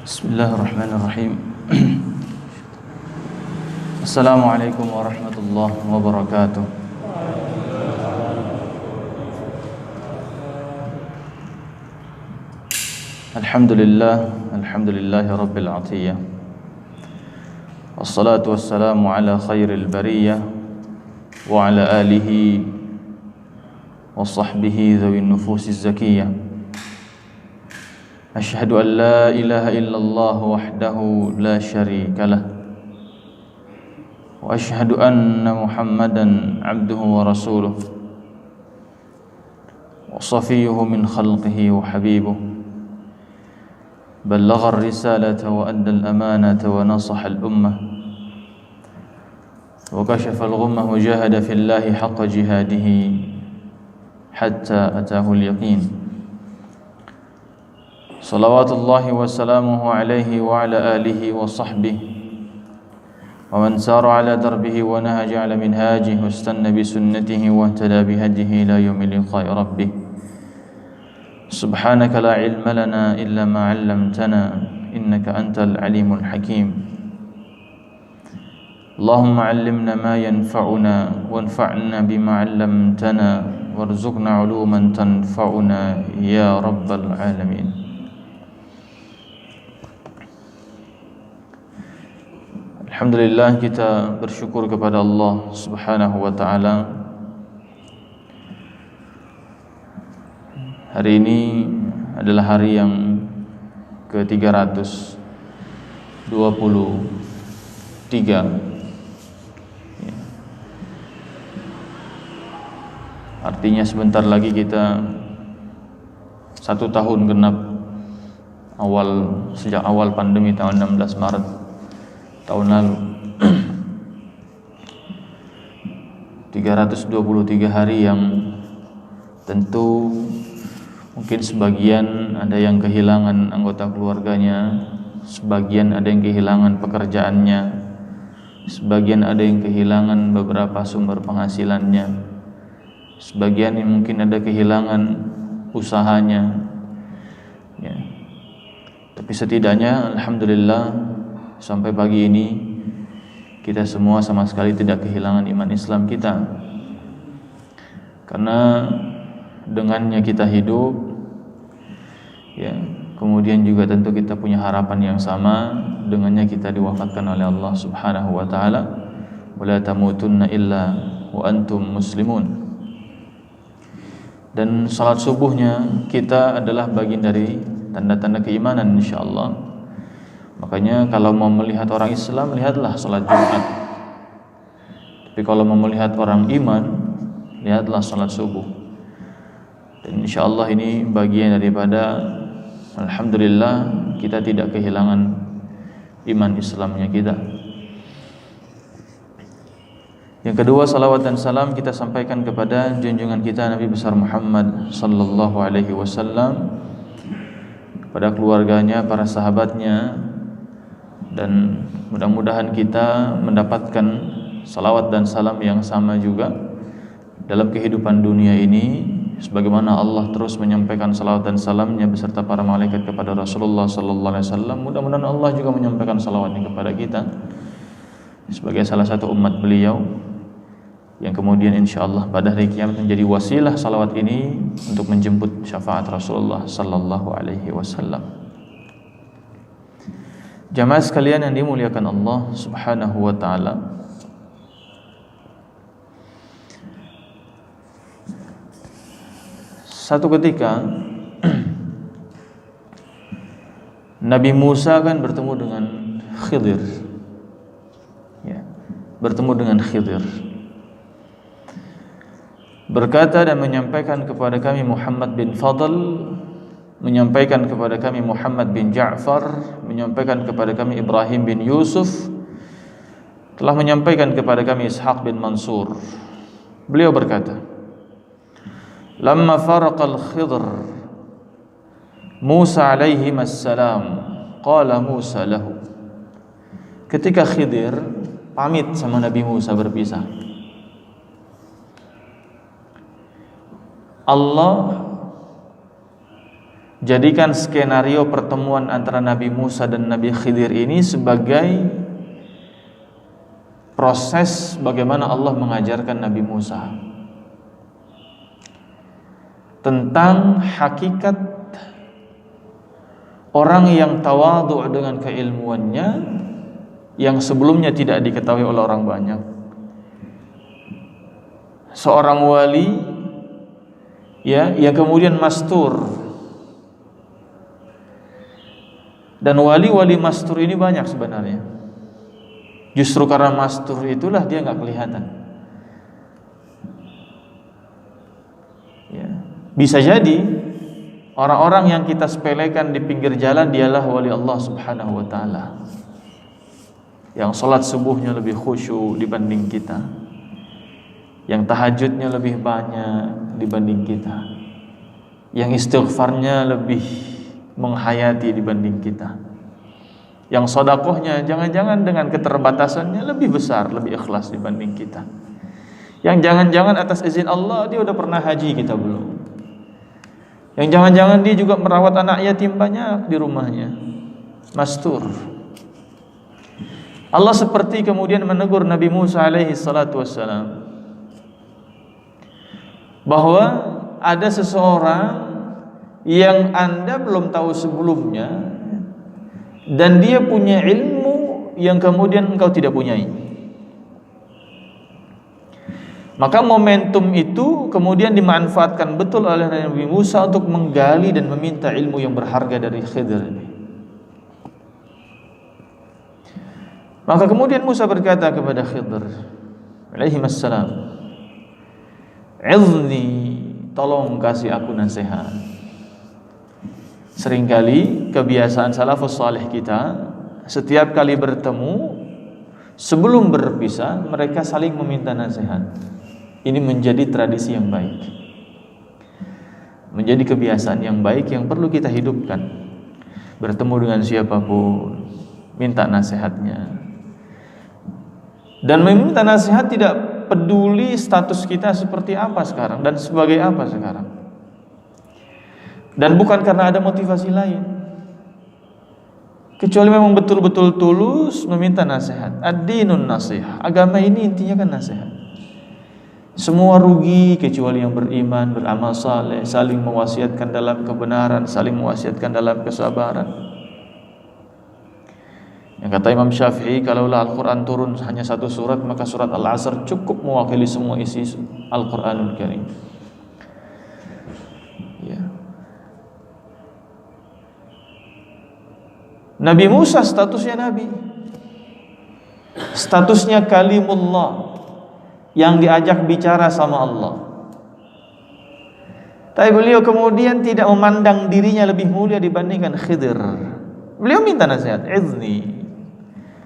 Bismillahirrahmanirrahim. Assalamualaikum warahmatullahi wabarakatuh. Alhamdulillahi rabbil atiyah. Wassalatu wassalamu ala khairil bariyah wa ala alihi wa sahbihi dhawin nufusiz zakiyah. Asyhadu an la ilaha illallah wahdahu la syarika lah wa asyhadu anna Muhammadan abduhu wa rasuluh wa safiyuhu min khalqihi wa habibuh ballagha ar-risalata wa adda al-amanata wa nasaha al-ummah wa kashafa al-ghummah wa jahada fillahi haqqa jihadihi hatta atahu al-yaqin. Salawatullahi wa salamuhu alaihi wa ala alihi wa sahbihi wa man sara ala darbihi wa nahaja ala minhajihi wa istanna bi sunnatihi wa ihtada bi hadihi ila yaumil liqa'i rabbih. Subhanaka la ilma lana illa ma 'allamtana innaka antal alimul hakim. Allahumma 'allimna ma yanfa'una wanfa'na bima 'allamtana warzuqna 'uluman tanfa'una ya rabbal alamin. Alhamdulillah, kita bersyukur kepada Allah Subhanahu wa ta'ala. Hari ini adalah hari yang ke-323. Artinya sebentar lagi kita 1 tahun genap sejak awal pandemi tahun 16 Maret tahun lalu. 323 hari yang tentu mungkin sebagian ada yang kehilangan anggota keluarganya, sebagian ada yang kehilangan pekerjaannya, sebagian ada yang kehilangan beberapa sumber penghasilannya, sebagian yang mungkin ada kehilangan usahanya ya. Tapi setidaknya alhamdulillah sampai pagi ini kita semua sama sekali tidak kehilangan iman Islam kita, karena dengannya kita hidup ya. Kemudian juga tentu kita punya harapan yang sama, dengannya kita diwafatkan oleh Allah Subhanahu wa ta'ala. Wala tamutunna illa wa antum muslimun. Dan salat subuhnya kita adalah bagian dari tanda-tanda keimanan insyaallah. Makanya kalau mau melihat orang Islam, lihatlah salat Jumat. Tapi kalau mau melihat orang iman, lihatlah salat subuh. Dan insyaallah ini bagian daripada alhamdulillah kita tidak kehilangan iman Islamnya kita. Yang kedua, salawat dan salam kita sampaikan kepada junjungan kita Nabi besar Muhammad sallallahu alaihi wasallam, kepada keluarganya, para sahabatnya, dan mudah-mudahan kita mendapatkan salawat dan salam yang sama juga dalam kehidupan dunia ini, sebagaimana Allah terus menyampaikan salawat dan salamnya beserta para malaikat kepada Rasulullah sallallahu alaihi wasallam. Mudah-mudahan Allah juga menyampaikan salawatnya kepada kita sebagai salah satu umat beliau, yang kemudian insyaallah pada hari kiamat menjadi wasilah salawat ini untuk menjemput syafaat Rasulullah sallallahu alaihi wasallam. Jamaah sekalian yang dimuliakan Allah Subhanahu wa ta'ala, satu ketika Nabi Musa kan bertemu dengan Khidir ya, berkata dan menyampaikan kepada kami Muhammad bin Fadl, menyampaikan kepada kami Muhammad bin Ja'far, menyampaikan kepada kami Ibrahim bin Yusuf, telah menyampaikan kepada kami Ishaq bin Mansur. Beliau berkata, lamma faraqal Khidr Musa alaihi assalam, qala Musa lahu. Ketika Khidir pamit sama Nabi Musa berpisah, Allah jadikan skenario pertemuan antara Nabi Musa dan Nabi Khidir ini sebagai proses bagaimana Allah mengajarkan Nabi Musa tentang hakikat orang yang tawadhu dengan keilmuannya yang sebelumnya tidak diketahui oleh orang banyak. Seorang wali ya yang kemudian mastur. Dan wali-wali mastur ini banyak sebenarnya. Justru karena mastur itulah dia nggak kelihatan. Ya. Bisa jadi orang-orang yang kita sepelekan di pinggir jalan dialah wali Allah Subhanahu wa taala. Yang salat subuhnya lebih khusyuk dibanding kita. Yang tahajudnya lebih banyak dibanding kita. Yang istighfarnya lebih menghayati dibanding kita. Yang sedekahnya jangan-jangan dengan keterbatasannya lebih besar, lebih ikhlas dibanding kita. Yang jangan-jangan atas izin Allah dia udah pernah haji, kita belum. Yang jangan-jangan dia juga merawat anak yatim banyak di rumahnya. Mastur. Allah seperti kemudian menegur Nabi Musa alaihi salatu wassalam bahwa ada seseorang yang Anda belum tahu sebelumnya dan dia punya ilmu yang kemudian engkau tidak punyai. Maka momentum itu kemudian dimanfaatkan betul oleh Nabi Musa untuk menggali dan meminta ilmu yang berharga dari Khidir ini. Maka kemudian Musa berkata kepada Khidir alaihi wassalam, "Izni, tolong kasih aku nasihat." Seringkali kebiasaan salafus salih kita, setiap kali bertemu sebelum berpisah mereka saling meminta nasihat. Ini menjadi tradisi yang baik, menjadi kebiasaan yang baik yang perlu kita hidupkan. Bertemu dengan siapapun minta nasihatnya. Dan meminta nasihat tidak peduli status kita seperti apa sekarang dan sebagai apa sekarang. Dan bukan karena ada motivasi lain, kecuali memang betul-betul tulus meminta nasihat. Ad-dinun nasihah. Agama ini intinya kan nasihat. Semua rugi kecuali yang beriman, beramal saleh, saling mewasiatkan dalam kebenaran, saling mewasiatkan dalam kesabaran. Yang kata Imam Syafi'i, kalaulah Al-Quran turun hanya satu surat, maka surat Al-Asr cukup mewakili semua isi Al-Quranul Karim. Ya. Nabi Musa statusnya Nabi, statusnya kalimullah yang diajak bicara sama Allah. Tapi beliau kemudian tidak memandang dirinya lebih mulia dibandingkan Khidir. Beliau minta nasihat, "Izni,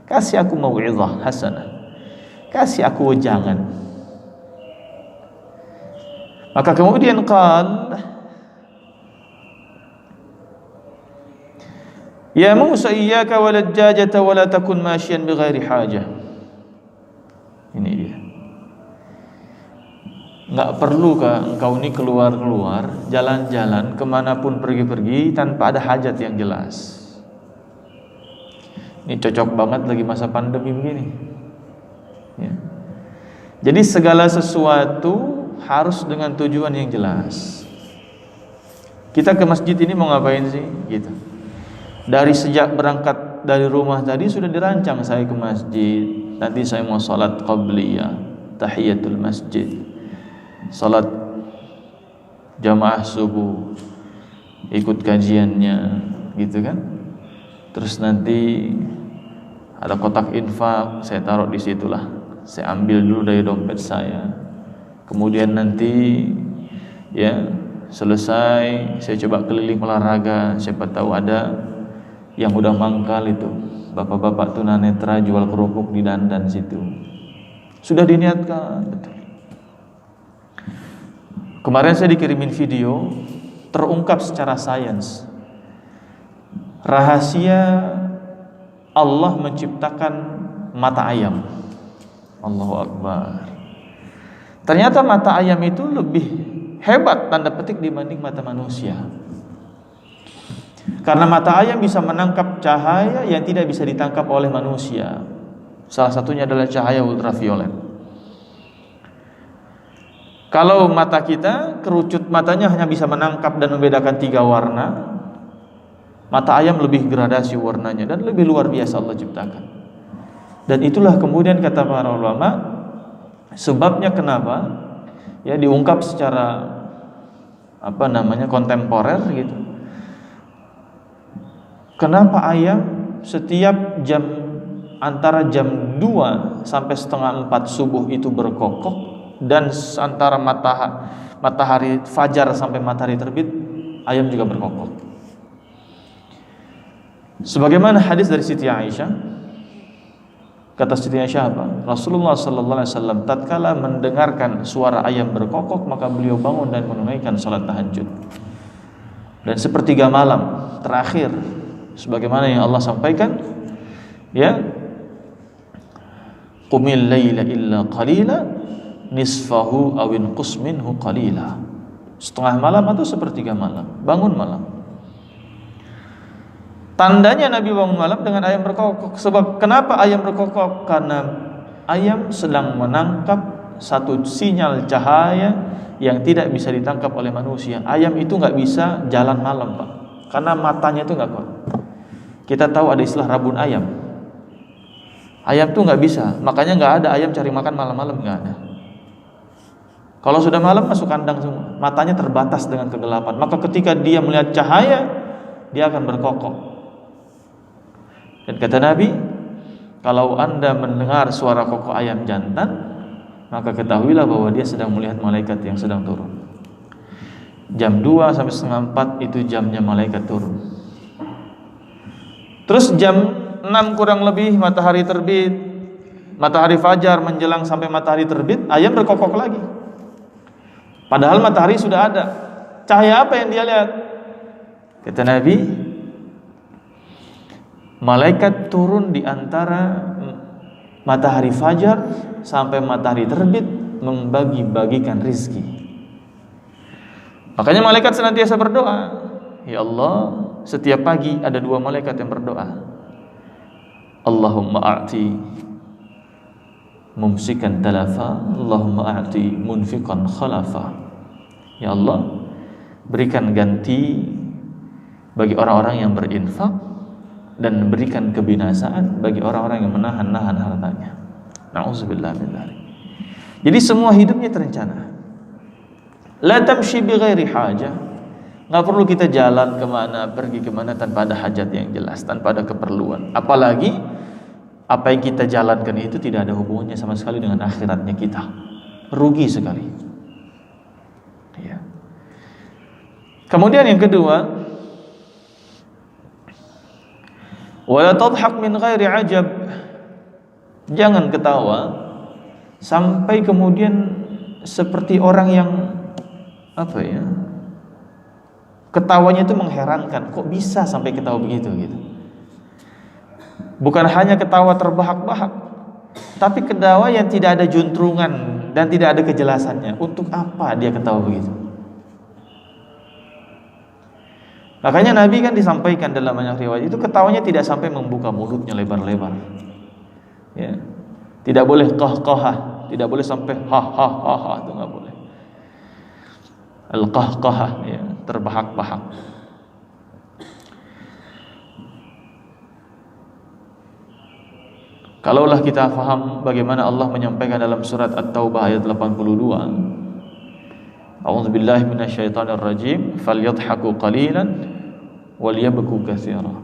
kasih aku mau'izah hasanah, kasih aku wejangan." Maka kemudian qal, "Ya Musa, iyyaka wal dajjata wa la takun mashiyan bighairi hajah." Ini dia. Enggak perlukah engkau ini keluar-keluar, jalan-jalan, kemanapun pergi-pergi tanpa ada hajat yang jelas. Ini cocok banget lagi masa pandemi begini. Ya. Jadi segala sesuatu harus dengan tujuan yang jelas. Kita ke masjid ini mau ngapain sih? Gitu. Dari sejak berangkat dari rumah tadi sudah dirancang saya ke masjid. Nanti saya mau salat qabliyah, tahiyatul masjid, salat jamaah subuh, ikut kajiannya, gitu kan? Terus nanti ada kotak infak, saya taruh di situlah. Saya ambil dulu dari dompet saya. Kemudian nanti ya selesai saya coba keliling olahraga, siapa tahu ada yang udah mangkal itu. Bapak-bapak tunanetra jual kerupuk di dandan situ. Sudah diniatkan betul. Kemarin saya dikirimin video terungkap secara sains rahasia Allah menciptakan mata ayam. Allahu Akbar. Ternyata mata ayam itu lebih hebat tanda petik dibanding mata manusia. Karena mata ayam bisa menangkap cahaya yang tidak bisa ditangkap oleh manusia. Salah satunya adalah cahaya ultraviolet. Kalau mata kita, kerucut matanya hanya bisa menangkap dan membedakan 3 warna, mata ayam lebih gradasi warnanya dan lebih luar biasa Allah ciptakan. Dan itulah kemudian kata para ulama, sebabnya kenapa ya diungkap secara kontemporer gitu. Kenapa ayam setiap jam antara jam 2 sampai setengah 4 subuh itu berkokok, dan antara matahari fajar sampai matahari terbit ayam juga berkokok. Sebagaimana hadis dari Siti Aisyah, kata Siti Aisyah apa? Rasulullah sallallahu alaihi wasallam tatkala mendengarkan suara ayam berkokok, maka beliau bangun dan menunaikan salat tahajud. Dan sepertiga malam terakhir, sebagaimana yang Allah sampaikan, ya, qumil laila illa qalila nisfahu aw inqus minhu qalila. Setengah malam atau sepertiga malam, bangun malam. Tandanya Nabi bangun malam dengan ayam berkokok. Sebab kenapa ayam berkokok? Karena ayam sedang menangkap satu sinyal cahaya yang tidak bisa ditangkap oleh manusia. Ayam itu nggak bisa jalan malam, Pak, karena matanya itu nggak kuat. Kita tahu ada istilah rabun ayam. Ayam tuh nggak bisa, makanya nggak ada ayam cari makan malam-malam, nggak ada. Kalau sudah malam masuk kandang semua, matanya terbatas dengan kegelapan. Maka ketika dia melihat cahaya, dia akan berkokok. Dan kata Nabi, kalau Anda mendengar suara kokok ayam jantan, maka ketahuilah bahwa dia sedang melihat malaikat yang sedang turun. Jam 2 sampai setengah 4 itu jamnya malaikat turun. Terus jam 6 kurang lebih matahari terbit, matahari fajar menjelang sampai matahari terbit, ayam berkokok lagi. Padahal matahari sudah ada. Cahaya apa yang dia lihat? Kata Nabi, malaikat turun di antara matahari fajar sampai matahari terbit membagi-bagikan rizki. Makanya malaikat senantiasa berdoa, ya Allah, setiap pagi ada 2 malaikat yang berdoa, Allahumma a'ti mumsikan talafa, Allahumma a'ti munfiqan khalafa. Ya Allah, berikan ganti bagi orang-orang yang berinfak dan berikan kebinasaan bagi orang-orang yang menahan-nahan hartanya. Na'udzubillah min dzalik. Jadi semua hidupnya terencana. La tamshi bi ghairi hajah. Enggak perlu kita jalan kemana, pergi kemana tanpa ada hajat yang jelas, tanpa ada keperluan. Apalagi apa yang kita jalankan itu tidak ada hubungannya sama sekali dengan akhiratnya kita. Rugi sekali. Ya. Kemudian yang kedua, wala tadhak min ghairi ajab. Jangan ketawa sampai kemudian seperti orang yang ketawanya itu mengherankan. Kok bisa sampai ketawa begitu gitu. Bukan hanya ketawa terbahak-bahak, tapi ketawa yang tidak ada juntrungan dan tidak ada kejelasannya. Untuk apa dia ketawa begitu? Makanya Nabi kan disampaikan dalam banyak riwayat itu ketawanya tidak sampai membuka mulutnya lebar-lebar. Ya. Tidak boleh qahqahah, tidak boleh sampai ha ha ha ha, itu enggak boleh. Al-qahqahah, ya, terbahak-bahak. Kalaulah kita faham bagaimana Allah menyampaikan dalam surat At-Taubah ayat 82, A'udzubillahi minasyaitonir rajim, falyadhaku qalilan walyabku katsiran.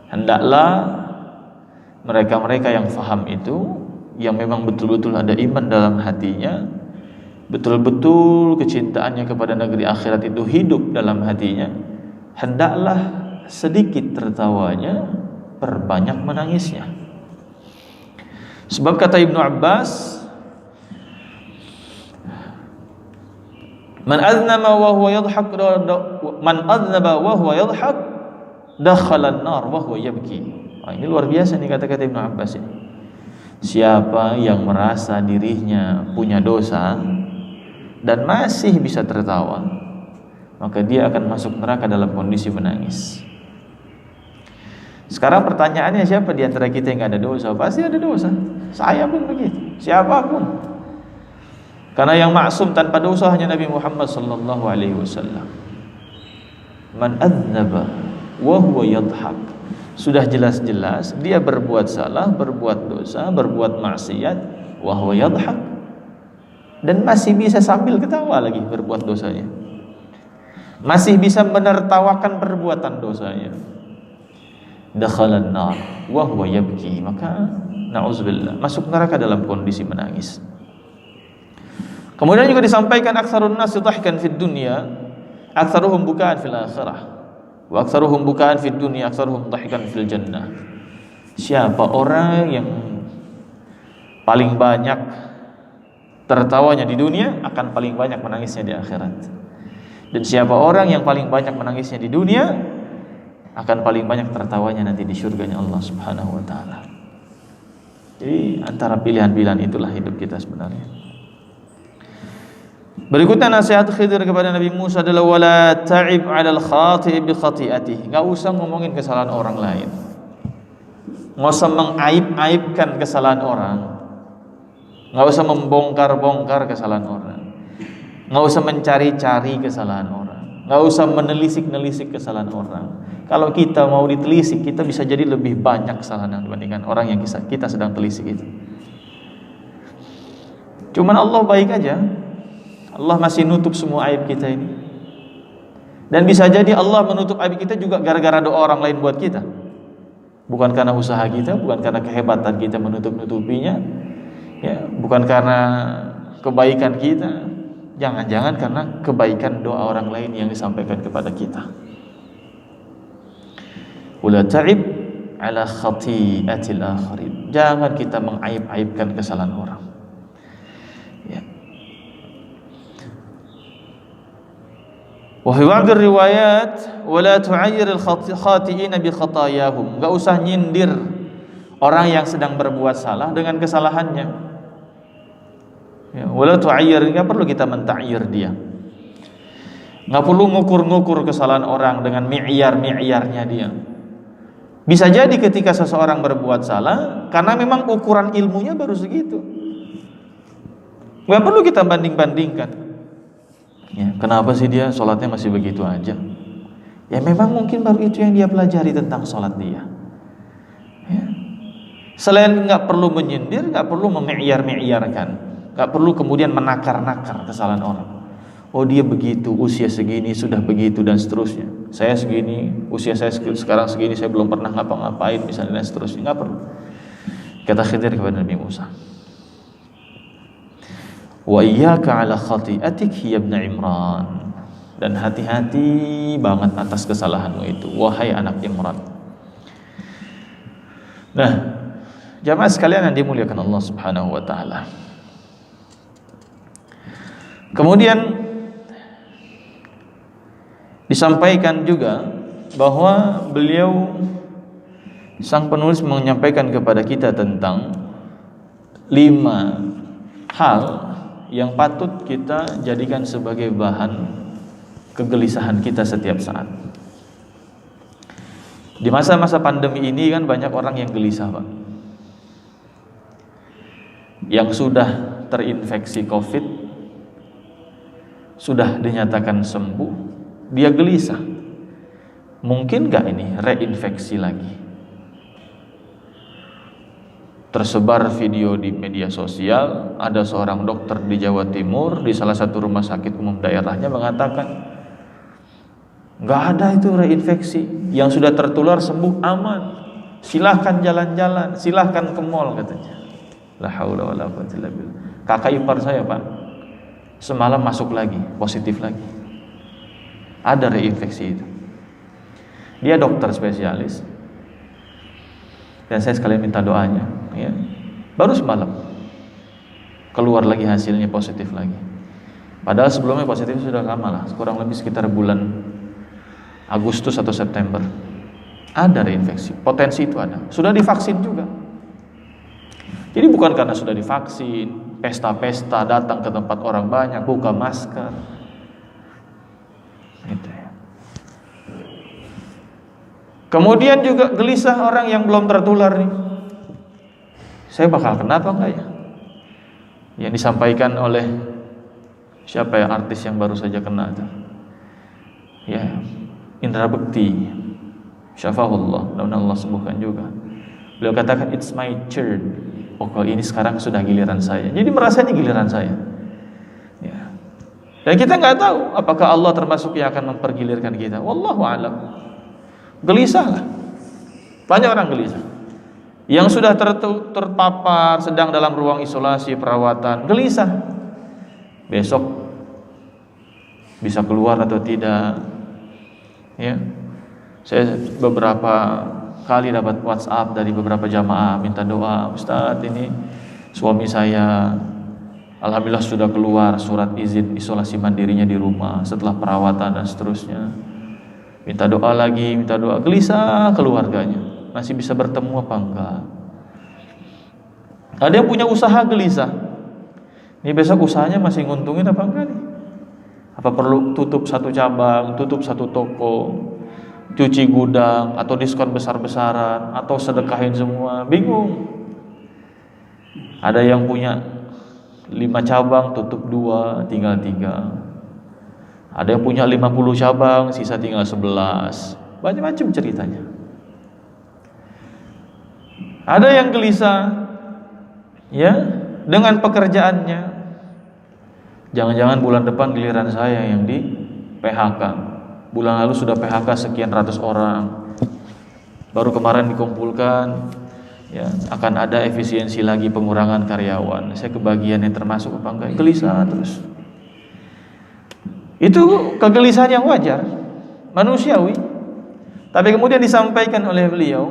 Hendaklah mereka-mereka yang faham itu, yang memang betul-betul ada iman dalam hatinya, betul-betul kecintaannya kepada negeri akhirat itu hidup dalam hatinya, hendaklah sedikit tertawanya, perbanyak menangisnya. Sebab kata Ibnu Abbas, man aznaba wa huwa yadhhak dakhala an-nar wa huwa yabki. Ini luar biasa nih kata-kata Ibnu Abbas ini. Siapa yang merasa dirinya punya dosa dan masih bisa tertawa, maka dia akan masuk neraka dalam kondisi menangis. Sekarang pertanyaannya, siapa di antara kita yang gak ada dosa? Pasti ada dosa. Saya pun begitu, siapapun. Karena yang maksum tanpa dosa hanya Nabi Muhammad sallallahu alaihi wasallam. Man adzaba wa huwa yadhhak. Sudah jelas-jelas dia berbuat salah, berbuat dosa, berbuat maksiat, wa huwa yadhhak, dan masih bisa sambil ketawa lagi berbuat dosanya. Masih bisa menertawakan perbuatan dosanya. Dakhalan nar wa huwa yabki, maka na'udzubillah, masuk neraka dalam kondisi menangis. Kemudian juga disampaikan aktsarun nas dhahkan fid dunya, aktsaruhum bukaan fil akhirah, wa aktsaruhum bukaan fid dunya, aktsaruhum dhahkan fil jannah. Siapa orang yang paling banyak tertawanya di dunia akan paling banyak menangisnya di akhirat. Dan siapa orang yang paling banyak menangisnya di dunia akan paling banyak tertawanya nanti di surganya Allah Subhanahu wa taala. Jadi antara pilihan-pilihan itulah hidup kita sebenarnya. Berikutnya nasihat Khidir kepada Nabi Musa adalah wala ta'ib 'alal khati' bi khati'atihi. Enggak usah ngomongin kesalahan orang lain. Enggak usah mengaib-aibkan kesalahan orang. Enggak usah membongkar-bongkar kesalahan orang. Nggak usah mencari-cari kesalahan orang, nggak usah menelisik-nelisik kesalahan orang. Kalau kita mau ditelisik, kita bisa jadi lebih banyak kesalahan dibandingkan orang yang kita sedang telisik itu. Cuman Allah baik aja, Allah masih nutup semua aib kita ini. Dan bisa jadi Allah menutup aib kita juga gara-gara doa orang lain buat kita. Bukan karena usaha kita, bukan karena kehebatan kita menutup-nutupinya, ya, bukan karena kebaikan kita. Jangan-jangan karena kebaikan doa orang lain yang disampaikan kepada kita. Wala ta'ib 'ala khati'atil akharin. Jangan kita mengaib-aibkan kesalahan orang. Ya. Wa fi ba'd riwayat wala tu'ayyir al-khati'ina bi khatayahum. Enggak usah nyindir orang yang sedang berbuat salah dengan kesalahannya. Ya, wala tu'ayyir, enggak perlu kita menta'yir dia. Enggak perlu ngukur-ngukur kesalahan orang dengan mi'yar-mi'yarnya dia. Bisa jadi ketika seseorang berbuat salah karena memang ukuran ilmunya baru segitu. Enggak perlu kita banding-bandingkan. Ya, kenapa sih dia sholatnya masih begitu aja? Ya memang mungkin baru itu yang dia pelajari tentang sholat dia. Ya. Selain enggak perlu menyindir, enggak perlu memi'yar-mi'yarkan. Gak perlu kemudian menakar-nakar kesalahan orang. Oh dia begitu, usia segini sudah begitu dan seterusnya. Saya segini, usia saya sekarang segini, saya belum pernah ngapa-ngapain misalnya dan seterusnya. Gak perlu. Kata Khidir kepada Nabi Musa, wa iyyaka 'ala khati'atik ya ibn Imran. Dan hati-hati banget atas kesalahanmu itu, wahai anak Imran. Nah, jamaah sekalian yang dimuliakan Allah Subhanahu wa taala. Kemudian disampaikan juga bahwa beliau sang penulis menyampaikan kepada kita tentang 5 hal yang patut kita jadikan sebagai bahan kegelisahan kita setiap saat. Di masa-masa pandemi ini kan banyak orang yang gelisah, Pak. Yang sudah terinfeksi COVID, sudah dinyatakan sembuh, dia gelisah. Mungkin gak ini reinfeksi lagi? Tersebar video di media sosial, ada seorang dokter di Jawa Timur, di salah satu rumah sakit umum daerahnya mengatakan, gak ada itu reinfeksi, yang sudah tertular sembuh aman, silahkan jalan-jalan, silahkan ke mall katanya. La haula wala quwwata illa billah. Kakak ipar saya, Pak, semalam masuk lagi, positif lagi. Ada reinfeksi itu. Dia dokter spesialis. Dan saya sekalian minta doanya, ya. Baru semalam keluar lagi hasilnya positif lagi. Padahal sebelumnya positif sudah lama lah, kurang lebih sekitar bulan Agustus atau September. Ada reinfeksi, potensi itu ada. Sudah divaksin juga. Jadi bukan karena sudah divaksin, pesta-pesta, datang ke tempat orang banyak, buka masker, Gitu ya. Kemudian juga gelisah orang yang belum tertular nih. Saya bakal kena apa enggak ya? Yang disampaikan oleh siapa ya, artis yang baru saja kena itu? Ya, Indra Bekti. Syafahullah, mudah-mudahan Allah sembuhkan juga. Beliau katakan it's my turn. Oh, kalau ini sekarang sudah giliran saya. Jadi merasa ini giliran saya. Ya. Dan kita nggak tahu apakah Allah termasuk yang akan mempergilirkan kita. Wallahu a'lam. Gelisah lah. Banyak orang gelisah. Yang sudah terpapar sedang dalam ruang isolasi perawatan, gelisah. Besok bisa keluar atau tidak. Ya. Saya beberapa kali dapat WhatsApp dari beberapa jamaah minta doa, Ustadz ini suami saya alhamdulillah sudah keluar surat izin isolasi mandirinya di rumah setelah perawatan dan seterusnya. Minta doa lagi, minta doa, gelisah keluarganya. Masih bisa bertemu apa enggak? Ada yang punya usaha gelisah. Ini besok usahanya masih nguntungin apa enggak nih? Apa perlu tutup satu cabang, tutup satu toko, cuci gudang, atau diskon besar-besaran, atau sedekahin semua? Bingung. Ada yang punya 5 cabang, tutup 2, tinggal 3. Ada yang punya 50 cabang, sisa tinggal 11. Macam-macam ceritanya. Ada yang gelisah ya dengan pekerjaannya. Jangan-jangan bulan depan giliran saya yang di PHK. Bulan lalu sudah PHK sekian ratus orang. Baru kemarin dikumpulkan ya, akan ada efisiensi lagi pengurangan karyawan. Saya kebagian yang termasuk apa enggak? Gelisah terus. Itu kegelisahan yang wajar, manusiawi. Tapi kemudian disampaikan oleh beliau,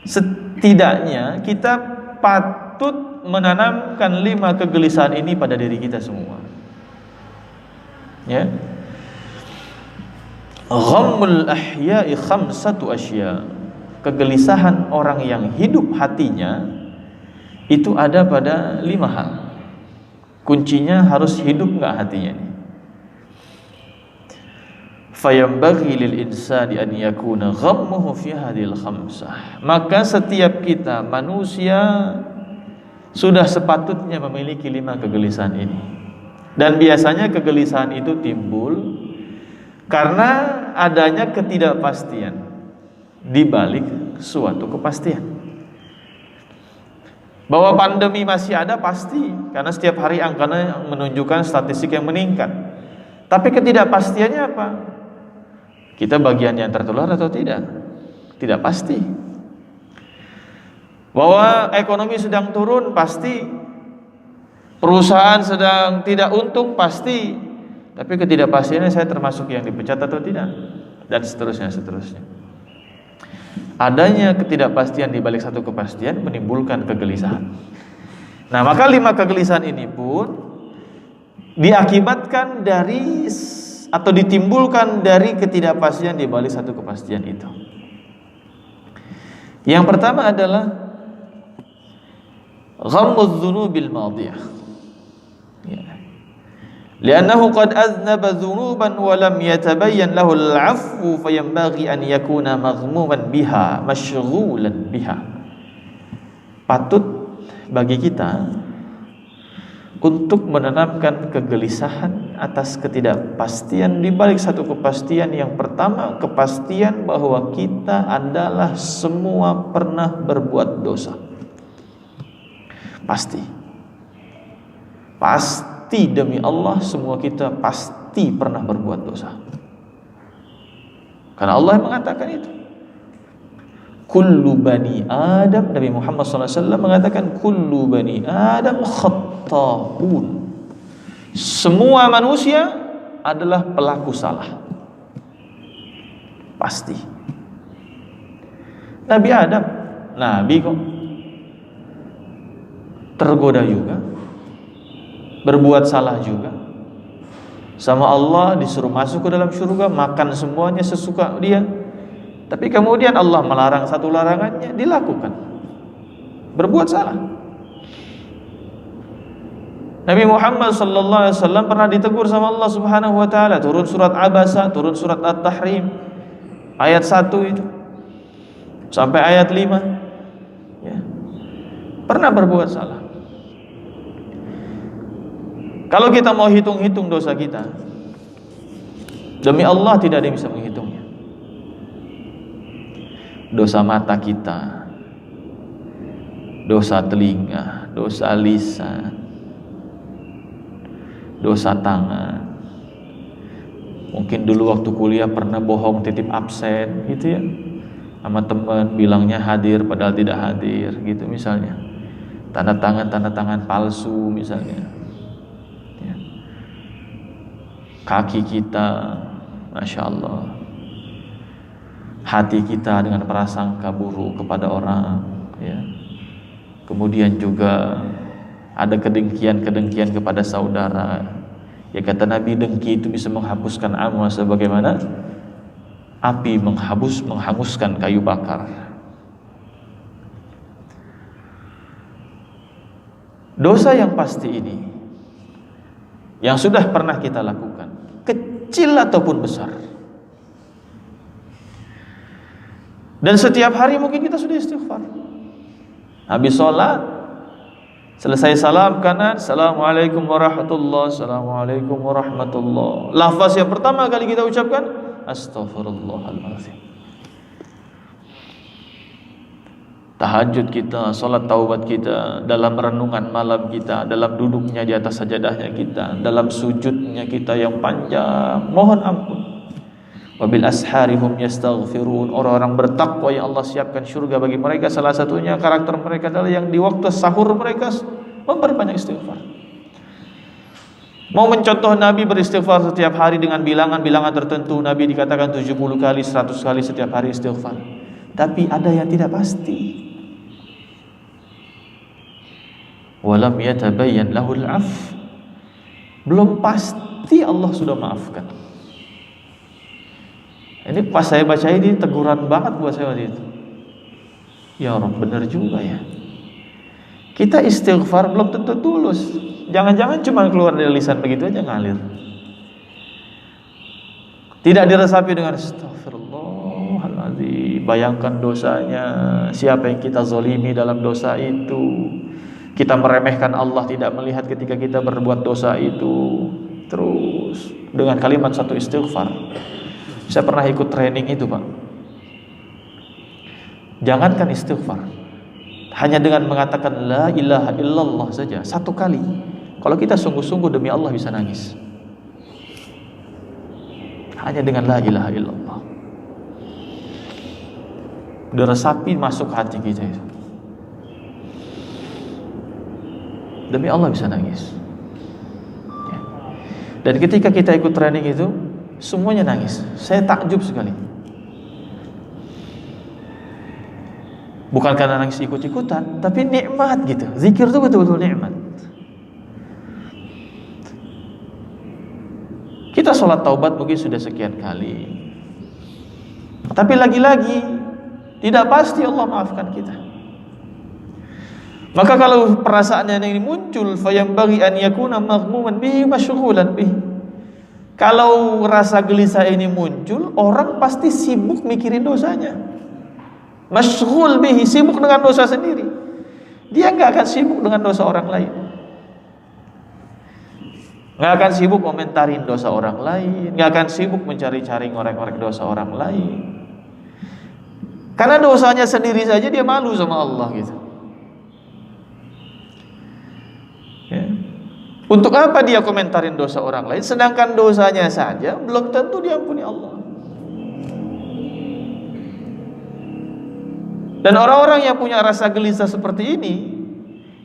setidaknya kita patut menanamkan 5 kegelisahan ini pada diri kita semua. Ya. Ghammul ahya'i khamsatu asya. Kegelisahan orang yang hidup hatinya itu ada pada 5 hal. Kuncinya harus hidup enggak hatinya nih. Fayambaghi lil insani an yakuna ghammuhu fi hadhil khamsah. Maka setiap kita manusia sudah sepatutnya memiliki 5 kegelisahan ini. Dan biasanya kegelisahan itu timbul karena adanya ketidakpastian di balik suatu kepastian. Bahwa pandemi masih ada pasti, karena setiap hari angkanya menunjukkan statistik yang meningkat. Tapi ketidakpastiannya apa? Kita bagian yang tertular atau tidak? Tidak pasti. Bahwa ekonomi sedang turun pasti. Perusahaan sedang tidak untung pasti. Tapi ketidakpastiannya saya termasuk yang dipecat atau tidak? Dan seterusnya. Adanya ketidakpastian di balik satu kepastian menimbulkan kegelisahan. Nah, maka 5 kegelisahan ini pun diakibatkan dari atau ditimbulkan dari ketidakpastian di balik satu kepastian itu. Yang pertama adalah ghammuz dzunubil madiyah. Ya. Li'annahu qad aznaba dzunuban wa lam yatabayyan lahu al-'afwu fayanbaghi an yakuna maghmuman biha, masyghulan biha. Patut bagi kita untuk menanamkan kegelisahan atas ketidakpastian di balik satu kepastian. Yang pertama, kepastian bahwa kita adalah semua pernah berbuat dosa. Pasti demi Allah semua kita pasti pernah berbuat dosa. Karena Allah yang mengatakan itu. Kullu bani Adam, Nabi Muhammad SAW mengatakan kullu bani Adam khatta'un. Semua manusia adalah pelaku salah. Pasti. Nabi Adam, Nabi kok tergoda juga, berbuat salah juga. Sama Allah disuruh masuk ke dalam surga, makan semuanya sesuka dia. Tapi kemudian Allah melarang satu larangannya, dilakukan. Berbuat salah. Nabi Muhammad sallallahu alaihi wasallam pernah ditegur sama Allah Subhanahu wa taala, turun surat Abasa, turun surat At-Tahrim ayat 1 itu sampai ayat 5. Ya. Pernah berbuat salah. Kalau kita mau hitung-hitung dosa kita, demi Allah tidak ada yang bisa menghitungnya. Dosa mata kita, dosa telinga, dosa lisan, dosa tangan. Mungkin dulu waktu kuliah pernah bohong titip absen gitu ya, sama teman bilangnya hadir padahal tidak hadir gitu misalnya. Tanda tangan palsu misalnya ya. Kaki kita, Masya Allah, hati kita dengan prasangka buruk kepada orang ya. Kemudian juga ada kedengkian kepada saudara. Ya kata Nabi, dengki itu bisa menghapuskan amal sebagaimana api menghanguskan kayu bakar. Dosa yang pasti ini, yang sudah pernah kita lakukan, kecil ataupun besar, dan setiap hari mungkin kita sudah istighfar. Habis sholat, selesai salam kanan, Assalamualaikum warahmatullahi, Assalamualaikum warahmatullahi. Lafaz yang pertama kali kita ucapkan, Astaghfirullahaladzim. Tahajud kita, sholat taubat kita, dalam renungan malam kita, dalam duduknya di atas sajadahnya kita, dalam sujudnya kita yang panjang, mohon ampun. Wabil asharihum yastaghfirun. Orang-orang bertakwa yang Allah siapkan syurga bagi mereka, salah satunya karakter mereka adalah yang di waktu sahur mereka memperbanyak istighfar. Mau mencontoh Nabi beristighfar setiap hari dengan bilangan-bilangan tertentu. Nabi dikatakan 70 kali, 100 kali setiap hari istighfar. Tapi ada yang tidak pasti. Walam yatabayyan lahul af. Belum pasti Allah sudah maafkan. Ini pas saya baca ini teguran banget buat saya waktu itu. Ya Rabb, benar juga ya. Kita istighfar belum tentu tulus. Jangan-jangan cuma keluar dari lisan begitu aja ngalir. Tidak diresapi dengan astagfirullahaladzim. Bayangkan dosanya, siapa yang kita zalimi dalam dosa itu. Kita meremehkan Allah, tidak melihat ketika kita berbuat dosa itu. Terus dengan kalimat satu istighfar. Saya pernah ikut training itu, Pak. Jangankan istighfar, hanya dengan mengatakan la ilaha illallah saja satu kali, kalau kita sungguh-sungguh demi Allah bisa nangis. Hanya dengan la ilaha illallah diresapi masuk hati kita itu. Demi Allah bisa nangis ya. Dan ketika kita ikut training itu, semuanya nangis. Saya takjub sekali. Bukan karena nangis ikut-ikutan, tapi nikmat gitu. Zikir itu betul-betul nikmat. Kita sholat taubat mungkin sudah sekian kali, tapi lagi-lagi tidak pasti Allah maafkan kita. Maka kalau perasaan yang ini muncul, fayambaghi an yakuna maghmuman bihi masyghulan bihi. Kalau rasa gelisah ini muncul, orang pasti sibuk mikirin dosanya. Masyghul bihi, sibuk dengan dosa sendiri. Dia nggak akan sibuk dengan dosa orang lain. Nggak akan sibuk komentarin dosa orang lain. Nggak akan sibuk mencari-cari ngorek-ngorek dosa orang lain. Karena dosanya sendiri saja dia malu sama Allah gitu. Ya. Untuk apa dia komentarin dosa orang lain, sedangkan dosanya saja belum tentu diampuni Allah. Dan orang-orang yang punya rasa gelisah seperti ini,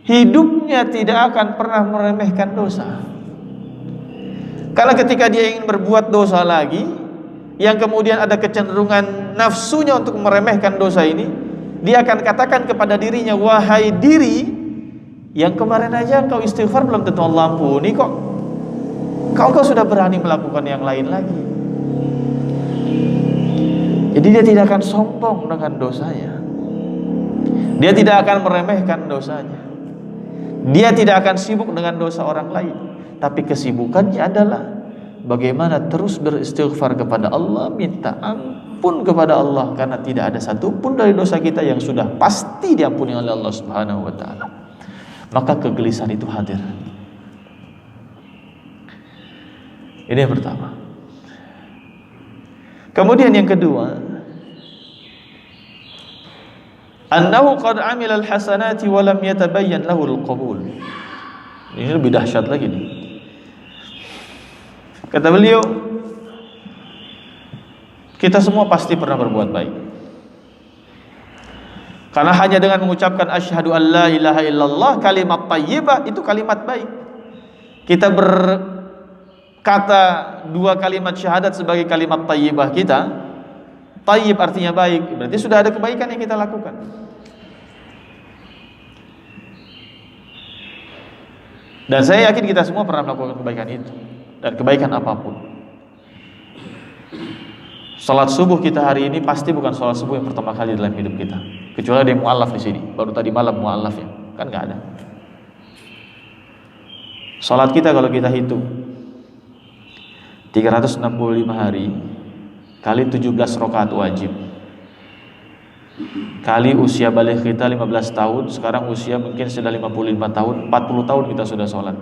hidupnya tidak akan pernah meremehkan dosa. Karena ketika dia ingin berbuat dosa lagi, yang kemudian ada kecenderungan nafsunya untuk meremehkan dosa ini, dia akan katakan kepada dirinya, wahai diri, yang kemarin aja engkau istighfar belum tentu Allah ampuni kok. Kau sudah berani melakukan yang lain lagi. Jadi dia tidak akan sombong dengan dosanya. Dia tidak akan meremehkan dosanya. Dia tidak akan sibuk dengan dosa orang lain, tapi kesibukannya adalah bagaimana terus beristighfar kepada Allah, minta ampun kepada Allah, karena tidak ada satupun dari dosa kita yang sudah pasti diampuni oleh Allah Subhanahu wa taala. Maka kegelisahan itu hadir. Ini yang pertama. Kemudian yang kedua, annahu qad amila al-hasanati wa lam yatabayyan lahu al-qabul. Ini lebih dahsyat lagi nih. Kata beliau, kita semua pasti pernah berbuat baik. Karena hanya dengan mengucapkan asyhadu an la ilaha illallah, kalimat thayyibah, itu kalimat baik. Kita berkata dua kalimat syahadat sebagai kalimat thayyibah kita. Thayyib artinya baik, berarti sudah ada kebaikan yang kita lakukan. Dan saya yakin kita semua pernah melakukan kebaikan itu, dan kebaikan apapun. Salat subuh kita hari ini pasti bukan salat subuh yang pertama kali dalam hidup kita, kecuali ada yang mu'allaf di sini. Baru tadi malam mu'allafnya, kan nggak ada. Salat kita kalau kita hitung 365 hari kali 17 rakaat wajib, kali usia balik kita 15 tahun, sekarang usia mungkin sudah 55 tahun, 40 tahun kita sudah sholat.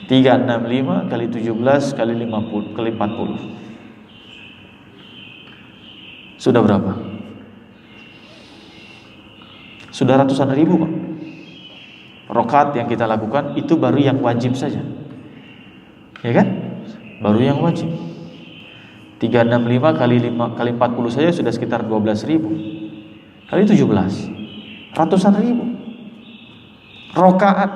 365 kali 17 kali 50 kali 40. Sudah berapa? Sudah ratusan ribu, Pak. Rakaat yang kita lakukan itu baru yang wajib saja. Ya kan? Baru yang wajib. 365 kali 5 kali 40 saja sudah sekitar 12.000. Kali 17, ratusan ribu rakaat.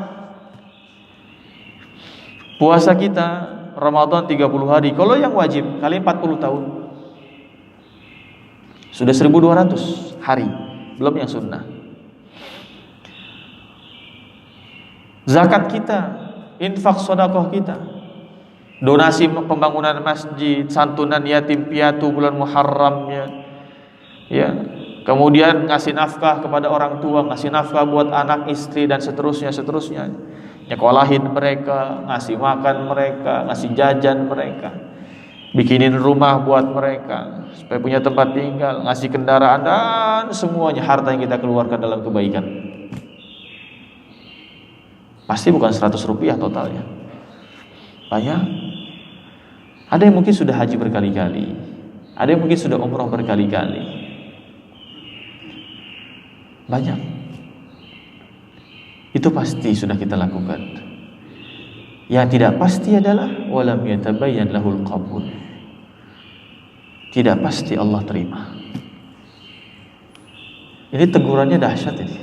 Puasa kita Ramadan 30 hari, kalau yang wajib kali 40 tahun sudah 1.200 hari, belum yang sunnah. Zakat kita, infak sedekah kita, donasi pembangunan masjid, santunan yatim piatu bulan Muharramnya, ya. Kemudian ngasih nafkah kepada orang tua, ngasih nafkah buat anak istri dan seterusnya. Nyekolahin mereka, ngasih makan mereka, ngasih jajan mereka, bikinin rumah buat mereka supaya punya tempat tinggal, ngasih kendaraan, dan semuanya harta yang kita keluarkan dalam kebaikan. Pasti bukan 100 rupiah totalnya. Banyak. Ada yang mungkin sudah haji berkali-kali, ada yang mungkin sudah umrah berkali-kali. Banyak. Itu pasti sudah kita lakukan. Yang tidak pasti adalah walam yatabayyan lahul qabul. Tidak pasti Allah terima. Ini tegurannya dahsyat ini.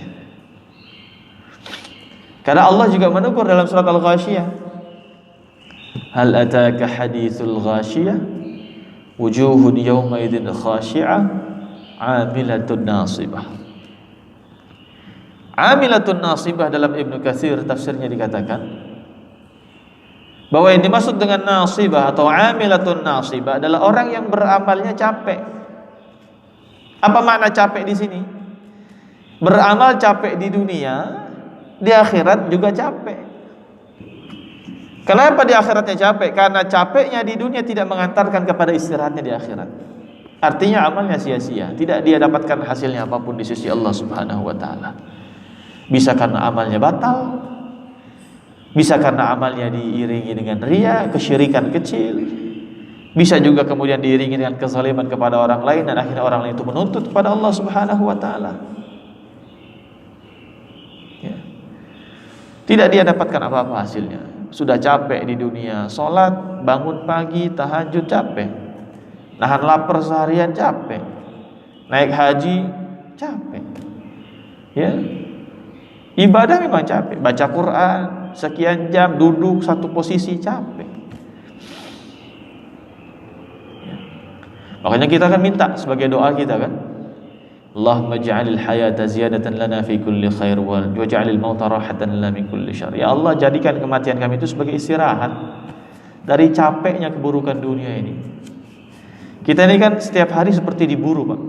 Karena Allah juga menegur dalam surat Al-Ghasyiyah. Hal ataka hadithul ghasyiyah wujuhun yawma idzin khashi'ah 'amilatun nasibah. Amilatun nasibah dalam Ibnu Katsir tafsirnya dikatakan bahwa yang dimaksud dengan nasibah atau amilatun nasibah adalah orang yang beramalnya capek. Apa makna capek di sini? Beramal capek di dunia, di akhirat juga capek. Kenapa di akhiratnya capek? Karena capeknya di dunia tidak mengantarkan kepada istirahatnya di akhirat. Artinya amalnya sia-sia, tidak dia dapatkan hasilnya apapun di sisi Allah Subhanahu wa taala. Bisa karena amalnya batal, bisa karena amalnya diiringi dengan riya, kesyirikan kecil, bisa juga kemudian diiringi dengan kezaliman kepada orang lain, dan akhirnya orang lain itu menuntut kepada Allah Subhanahu wa taala. Ya. Tidak dia dapatkan apa-apa hasilnya. Sudah capek di dunia, sholat, bangun pagi, tahajud capek, nahan lapar seharian capek, naik haji capek, ya. Ibadah memang capek, baca Quran sekian jam, duduk satu posisi capek. Makanya kita akan minta sebagai doa kita kan, Allahumma ja'alil hayata ziyadatan lana fi kulli khair waj'alil mauta rahatan lana min kulli syarr. Ya Allah, jadikan kematian kami itu sebagai istirahat dari capeknya keburukan dunia ini. Kita ini kan setiap hari seperti diburu, Pak.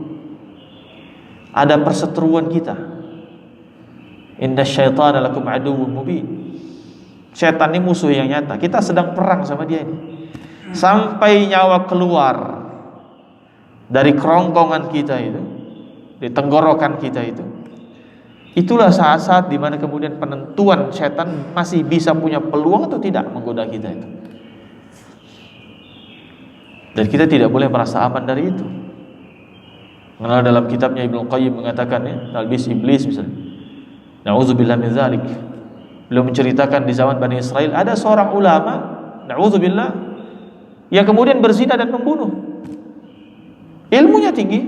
Ada perseteruan kita. Inna syaitana lakum aduwwun mubin. Syaitan ini musuh yang nyata. Kita sedang perang sama dia ini. Sampai nyawa keluar dari kerongkongan kita itu, di tenggorokan kita itu. Itulah saat-saat di mana kemudian penentuan syaitan masih bisa punya peluang atau tidak menggoda kita itu. Dan kita tidak boleh merasa aman dari itu. Karena dalam kitabnya Ibnu Qayyim mengatakan ya, talbis iblis misalnya. Na'udzubillah min dzalik. Beliau menceritakan di zaman Bani Israel ada seorang ulama, na'udzubillah, yang kemudian berzina dan membunuh. Ilmunya tinggi,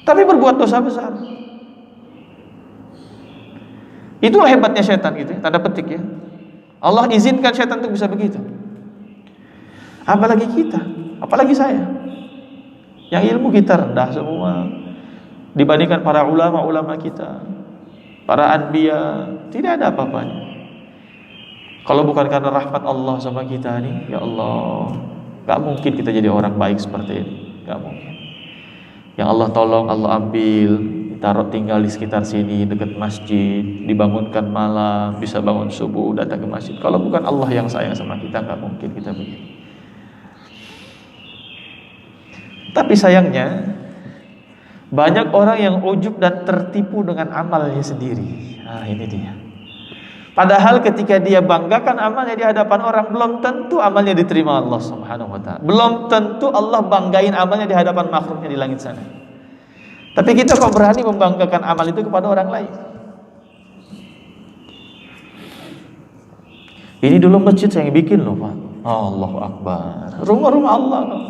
tapi berbuat dosa besar. Itulah hebatnya syaitan gitu, tanda petik ya. Allah izinkan syaitan untuk bisa begitu. Apalagi kita, apalagi saya, yang ilmu kita rendah semua dibandingkan para ulama-ulama kita, para anbiya, tidak ada apa-apanya. Kalau bukan karena rahmat Allah sama kita nih, ya Allah, gak mungkin kita jadi orang baik seperti ini, gak mungkin. Yang Allah tolong, Allah ambil, ditaruh tinggal di sekitar sini, dekat masjid, dibangunkan malam, bisa bangun subuh, datang ke masjid. Kalau bukan Allah yang sayang sama kita, gak mungkin kita begini. Tapi sayangnya banyak orang yang ujub dan tertipu dengan amalnya sendiri. Nah ini dia. Padahal ketika dia banggakan amalnya di hadapan orang, belum tentu amalnya diterima Allah Subhanahu wa ta'ala. Belum tentu Allah banggain amalnya di hadapan makhluknya di langit sana. Tapi kita kok berani membanggakan amal itu kepada orang lain? Ini dulu masjid saya yang bikin loh Pak. Allahu Akbar. Rumah-rumah Allah loh.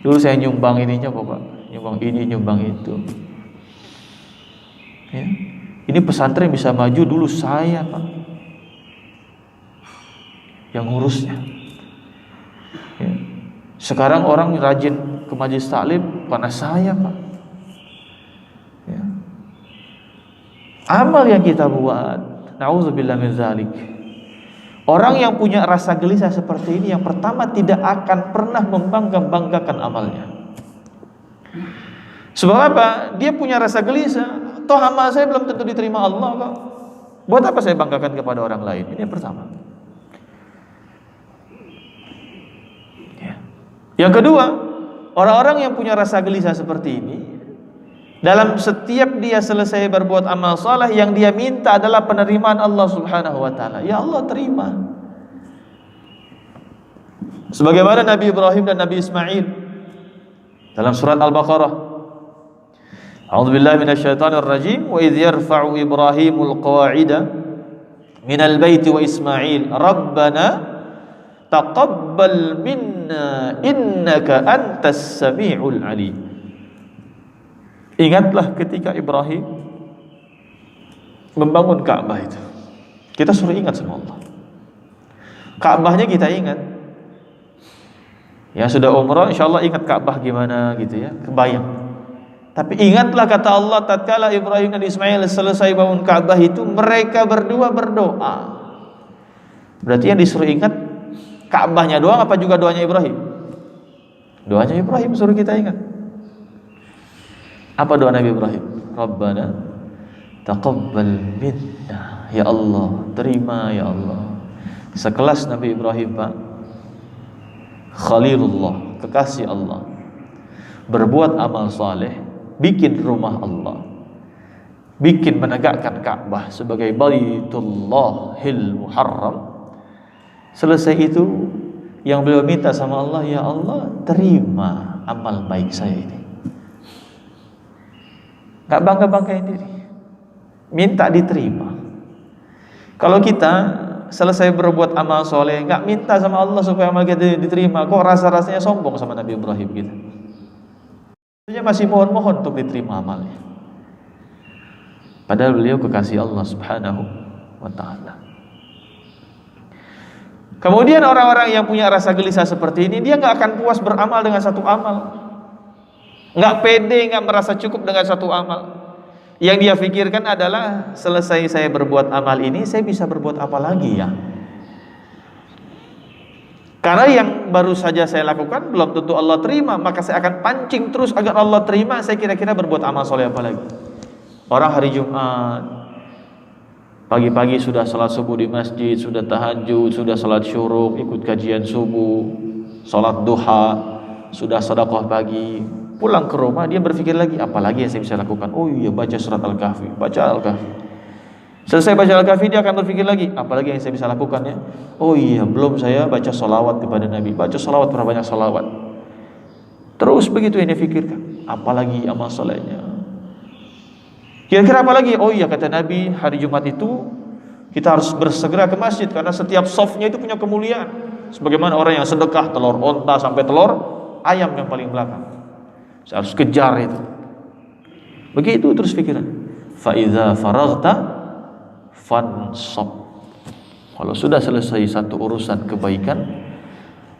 Dulu saya nyumbang ininya Bapak, nyumbang ini, nyumbang itu. Ya. Ini pesantren bisa maju dulu saya Pak, yang ngurusnya. Ya. Sekarang orang rajin ke majelis taklim karena saya Pak. Ya. Amal yang kita buat, na'udzubillah min dzalik. Orang yang punya rasa gelisah seperti ini, yang pertama tidak akan pernah membanggakan amalnya. Sebab apa? Dia punya rasa gelisah. Toh amal saya belum tentu diterima Allah kok. Buat apa saya banggakan kepada orang lain? Ini yang pertama. Ya. Yang kedua, orang-orang yang punya rasa gelisah seperti ini, dalam setiap dia selesai berbuat amal saleh, yang dia minta adalah penerimaan Allah Subhanahu wa ta'ala. Ya Allah terima. Sebagaimana Nabi Ibrahim dan Nabi Ismail dalam surat Al-Baqarah. A'udzubillahi minasyaitonir rajim. Wa idz yarfa'u Ibrahimul qawa'ida minal baiti wa Ismail Rabbana taqabbal minna innaka antas sami'ul alim. Ingatlah ketika Ibrahim membangun Ka'bah itu. Kita suruh ingat sama Allah. Ka'bahnya kita ingat. Yang sudah umrah insyaallah ingat Ka'bah gimana gitu ya, kebayang. Tapi ingatlah kata Allah tatkala Ibrahim dan Ismail selesai bangun Ka'bah itu, mereka berdua berdoa. Berarti yang disuruh ingat Ka'bahnya doang apa juga doanya Ibrahim? Doanya Ibrahim suruh kita ingat. Apa doa Nabi Ibrahim? Rabbana taqabbal minna. Ya Allah, terima ya Allah. Sekelas Nabi Ibrahim Pak, Khalilullah, kekasih Allah, berbuat amal saleh, bikin rumah Allah, bikin menegakkan Ka'bah sebagai Baitullahil Muharram. Selesai itu yang beliau minta sama Allah, ya Allah terima amal baik saya ini. Gak bangga-banggain diri, minta diterima. Kalau kita selesai berbuat amal soleh, gak minta sama Allah supaya amal kita diterima, kok rasa-rasanya sombong sama Nabi Ibrahim gitu. Dia masih mohon-mohon untuk diterima amalnya. Padahal beliau kekasih Allah Subhanahu wa ta'ala. Kemudian orang-orang yang punya rasa gelisah seperti ini, dia gak akan puas beramal dengan satu amal, nggak pede, nggak merasa cukup dengan satu amal. Yang dia pikirkan adalah selesai saya berbuat amal ini, saya bisa berbuat apa lagi ya? Karena yang baru saja saya lakukan belum tentu Allah terima, maka saya akan pancing terus agar Allah terima. Saya kira-kira berbuat amal soleh apa lagi? Orang hari Jumat pagi-pagi sudah salat subuh di masjid, sudah tahajud, sudah salat syuruk, ikut kajian subuh, salat duha, sudah sedekah pagi. Pulang ke rumah dia berpikir lagi, apa lagi yang saya bisa lakukan? Oh iya, baca surat Al-Kahfi, baca Al-Kahfi. Selesai baca Al-Kahfi dia akan berpikir lagi, apa lagi yang saya bisa lakukan ya? Oh iya, belum saya baca salawat kepada Nabi, baca salawat, berapa banyak salawat. Terus begitu yang dia pikirkan, apalagi amal solehnya. Kira-kira apa lagi? Oh iya, kata Nabi, hari Jumat itu kita harus bersegera ke masjid karena setiap softnya itu punya kemuliaan. Sebagaimana orang yang sedekah telur onta sampai telur ayam yang paling belakang, saya harus kejar itu. Begitu terus pikiran. Fa idza faraghta fansab. Kalau sudah selesai satu urusan kebaikan,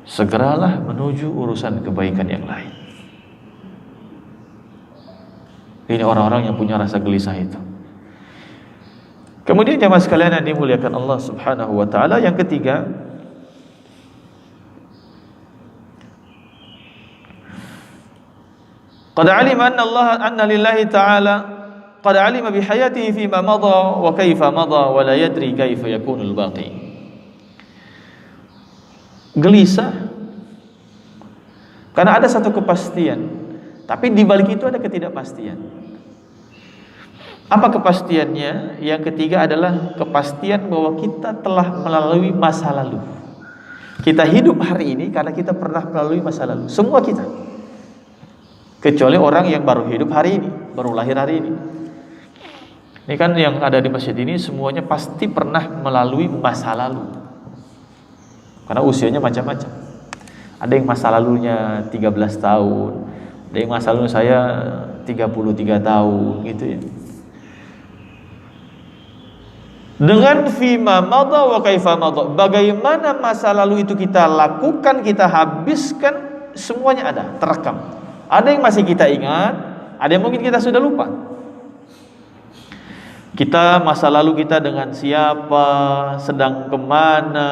segeralah menuju urusan kebaikan yang lain. Ini orang-orang yang punya rasa gelisah itu. Kemudian jemaah sekalian yang dimuliakan Allah Subhanahu wa taala, yang ketiga, qad alima anna lillahi ta'ala qad alima bi hayatihi fi ma madha wa kaifa madha wa la yadri kaifa yakunul baqi. Gelisah karena ada satu kepastian, tapi di balik itu ada ketidakpastian. Apa kepastiannya? Yang ketiga adalah kepastian bahwa kita telah melalui masa lalu. Kita hidup hari ini karena kita pernah melalui masa lalu. Semua kita, kecuali orang yang baru hidup hari ini, baru lahir hari ini. Ini kan yang ada di masjid ini semuanya pasti pernah melalui masa lalu, karena usianya macam-macam. Ada yang masa lalunya 13 tahun, ada yang masa lalu saya 33 tahun gitu ya. Dengan fima madha wa kaifa madha, bagaimana masa lalu itu kita lakukan, kita habiskan, semuanya ada, terekam. Ada yang masih kita ingat, ada yang mungkin kita sudah lupa. Kita masa lalu kita dengan siapa, sedang kemana,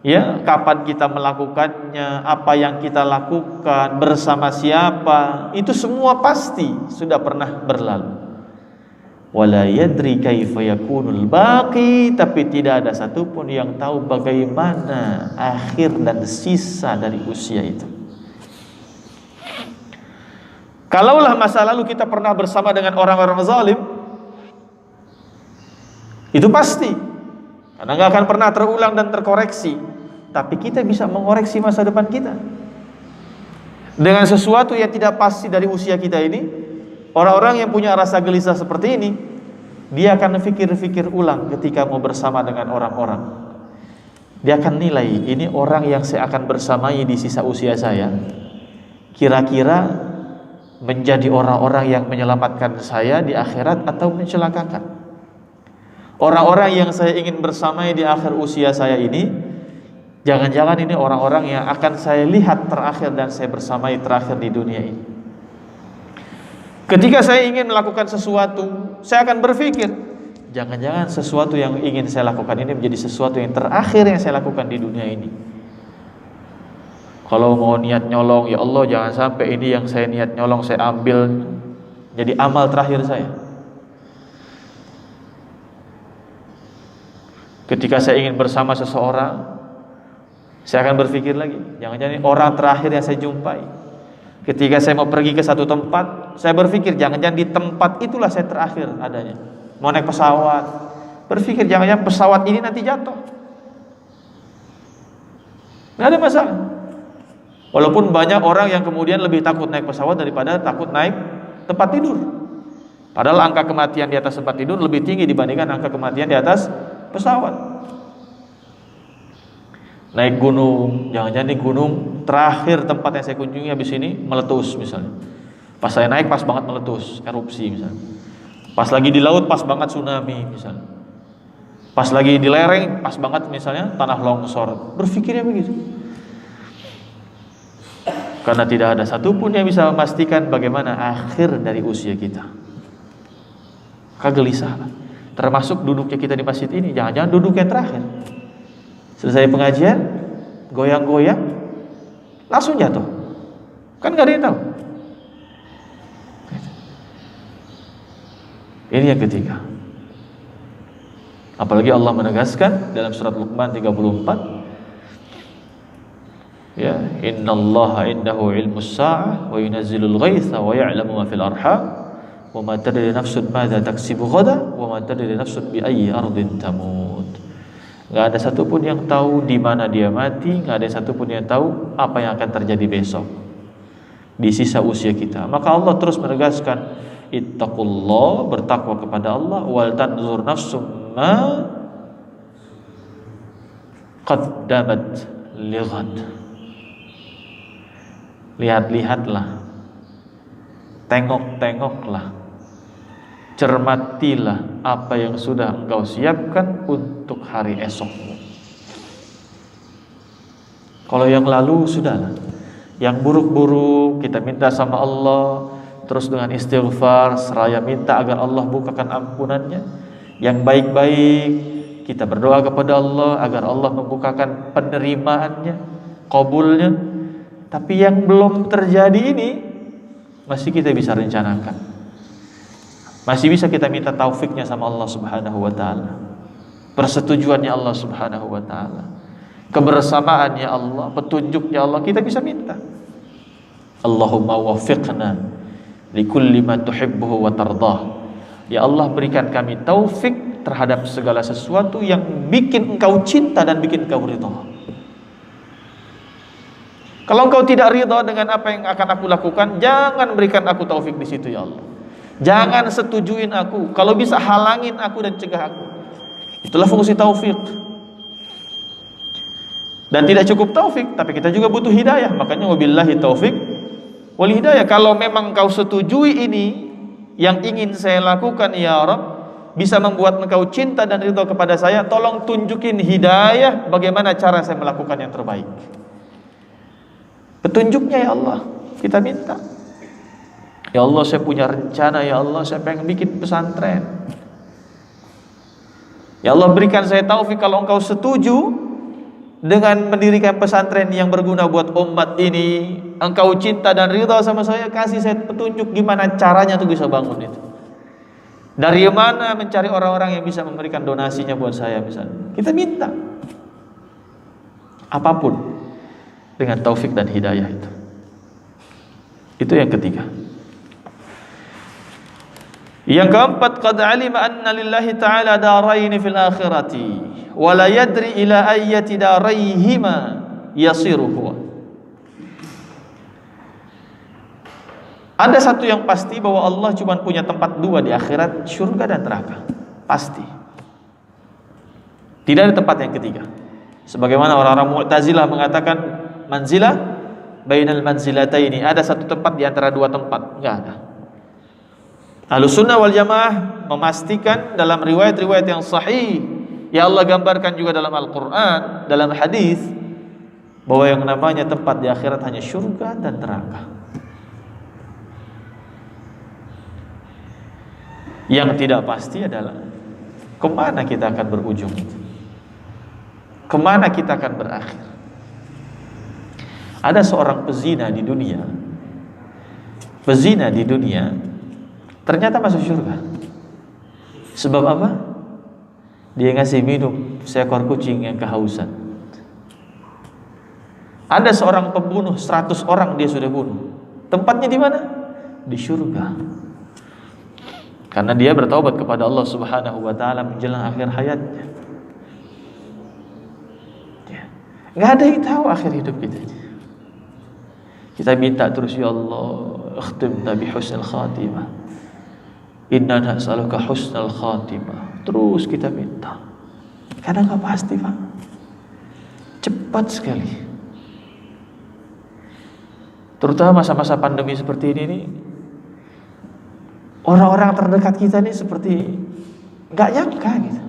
ya, kapan kita melakukannya, apa yang kita lakukan, bersama siapa, itu semua pasti sudah pernah berlalu. Wala yadri kaifa yakunul baqi, tapi tidak ada satupun yang tahu bagaimana akhir dan sisa dari usia itu. Kalaulah masa lalu kita pernah bersama dengan orang-orang zalim, itu pasti, karena gak akan pernah terulang dan terkoreksi. Tapi kita bisa mengoreksi masa depan kita dengan sesuatu yang tidak pasti dari usia kita ini. Orang-orang yang punya rasa gelisah seperti ini, dia akan fikir-fikir ulang ketika mau bersama dengan orang-orang. Dia akan nilai, ini orang yang saya akan bersamai di sisa usia saya, kira-kira menjadi orang-orang yang menyelamatkan saya di akhirat atau mencelakakan. Orang-orang yang saya ingin bersamai di akhir usia saya ini, jangan-jangan ini orang-orang yang akan saya lihat terakhir dan saya bersamai terakhir di dunia ini. Ketika saya ingin melakukan sesuatu, saya akan berpikir, jangan-jangan sesuatu yang ingin saya lakukan ini menjadi sesuatu yang terakhir yang saya lakukan di dunia ini. Kalau mau niat nyolong, ya Allah jangan sampai ini yang saya niat nyolong saya ambil jadi amal terakhir saya. Ketika saya ingin bersama seseorang, saya akan berpikir lagi, jangan-jangan ini orang terakhir yang saya jumpai. Ketika saya mau pergi ke satu tempat, saya berpikir jangan-jangan di tempat itulah saya terakhir adanya. Mau naik pesawat, berpikir jangan-jangan pesawat ini nanti jatuh. Nggak ada masalah. Walaupun banyak orang yang kemudian lebih takut naik pesawat daripada takut naik tempat tidur. Padahal angka kematian di atas tempat tidur lebih tinggi dibandingkan angka kematian di atas pesawat. Naik gunung, jangan-jangan di gunung terakhir tempat yang saya kunjungi habis ini meletus misalnya. Pas saya naik pas banget meletus, erupsi misalnya. Pas lagi di laut pas banget tsunami misalnya. Pas lagi di lereng pas banget misalnya tanah longsor. Berpikirnya begitu. Karena tidak ada satupun yang bisa memastikan bagaimana akhir dari usia kita. Gelisah. Termasuk duduknya kita di masjid ini, jangan-jangan duduk yang terakhir. Selesai pengajian, goyang-goyang, langsung jatuh. Kan nggak ada yang tahu. Ini yang ketiga. Apalagi Allah menegaskan dalam surat Luqman 34, ya, innallaha indahu ilmus sa'ah wa yunazzilul ghaitha wa ya'lamu ma fil arham wa ma tadri nafsun madza taksibu ghadan wa ma tadri nafsun bi ayyi ardin tamut. Enggak ada satupun yang tahu di mana dia mati, enggak ada satupun yang tahu apa yang akan terjadi besok di sisa usia kita. Maka Allah terus menegaskan, ittaqullah, bertakwa kepada Allah, wal tanzur nafsum ma qaddamat lighad. Lihat-lihatlah, tengok-tengoklah, cermatilah apa yang sudah engkau siapkan untuk hari esokmu. Kalau yang lalu sudahlah, yang buruk-buruk kita minta sama Allah, terus dengan istighfar seraya minta agar Allah bukakan ampunannya. Yang baik-baik kita berdoa kepada Allah agar Allah membukakan penerimaannya, qabulnya. Tapi yang belum terjadi ini masih kita bisa rencanakan, masih bisa kita minta taufiknya sama Allah Subhanahu wa ta'ala, persetujuannya Allah Subhanahu wa ta'ala, kebersamaannya Allah, petunjuknya Allah, kita bisa minta. Allahumma wafiqna likulli ma tuhibbuhu wa tardah. Ya Allah, berikan kami taufik terhadap segala sesuatu yang bikin engkau cinta dan bikin engkau ridha. Kalau engkau tidak ridha dengan apa yang akan aku lakukan, jangan berikan aku taufik di situ ya Allah. Jangan setujuin aku, kalau bisa halangin aku dan cegah aku. Itulah fungsi taufik. Dan tidak cukup taufik, tapi kita juga butuh hidayah. Makanya wabillahi taufik wal hidayah. Kalau memang kau setujui ini yang ingin saya lakukan ya Rabb, bisa membuat engkau cinta dan ridha kepada saya, tolong tunjukin hidayah bagaimana cara saya melakukan yang terbaik. Petunjuknya ya Allah, kita minta. Ya Allah, saya punya rencana, ya Allah, saya pengen bikin pesantren. Ya Allah, berikan saya taufik kalau engkau setuju dengan mendirikan pesantren yang berguna buat umat ini, engkau cinta dan ridha sama saya, kasih saya petunjuk gimana caranya tuh bisa bangun itu. Dari mana mencari orang-orang yang bisa memberikan donasinya buat saya misalnya. Kita minta apapun dengan taufik dan hidayah itu. Itu yang ketiga. Yang keempat, qad alima anna lillahi ta'ala daraini fil akhirati wa la yadri ila ayyati daraihima yasiru huwa. Ada satu yang pasti, bahwa Allah cuma punya tempat dua di akhirat, surga dan neraka. Pasti. Tidak ada tempat yang ketiga. Sebagaimana orang-orang Mu'tazilah mengatakan manzilah bainal manzilataini, ada satu tempat di antara dua tempat. Enggak ada. Ahlussunnah wal Jamaah memastikan dalam riwayat-riwayat yang sahih, ya Allah gambarkan juga dalam Al-Quran, dalam hadis, bahwa yang namanya tempat di akhirat hanya surga dan neraka. Yang tidak pasti adalah kemana kita akan berujung, kemana kita akan berakhir. Ada seorang pezina di dunia, ternyata masuk surga. Sebab apa? Dia ngasih minum seekor kucing yang kehausan. Ada seorang pembunuh, 100 orang dia sudah bunuh. Tempatnya di mana? Di surga. Karena dia bertaubat kepada Allah Subhanahu wa ta'ala menjelang akhir hayatnya. Nggak ada yang tahu akhir hidup kita. Kita minta terus, ya Allah, ikhtimna bi husnul khatimah, inna nas'aluka husnul khatimah. Terus kita minta. Kadang nggak pasti, Pak. Cepat sekali. Terutama masa-masa pandemi seperti ini nih, orang-orang terdekat kita nih seperti nggak nyangka gitu.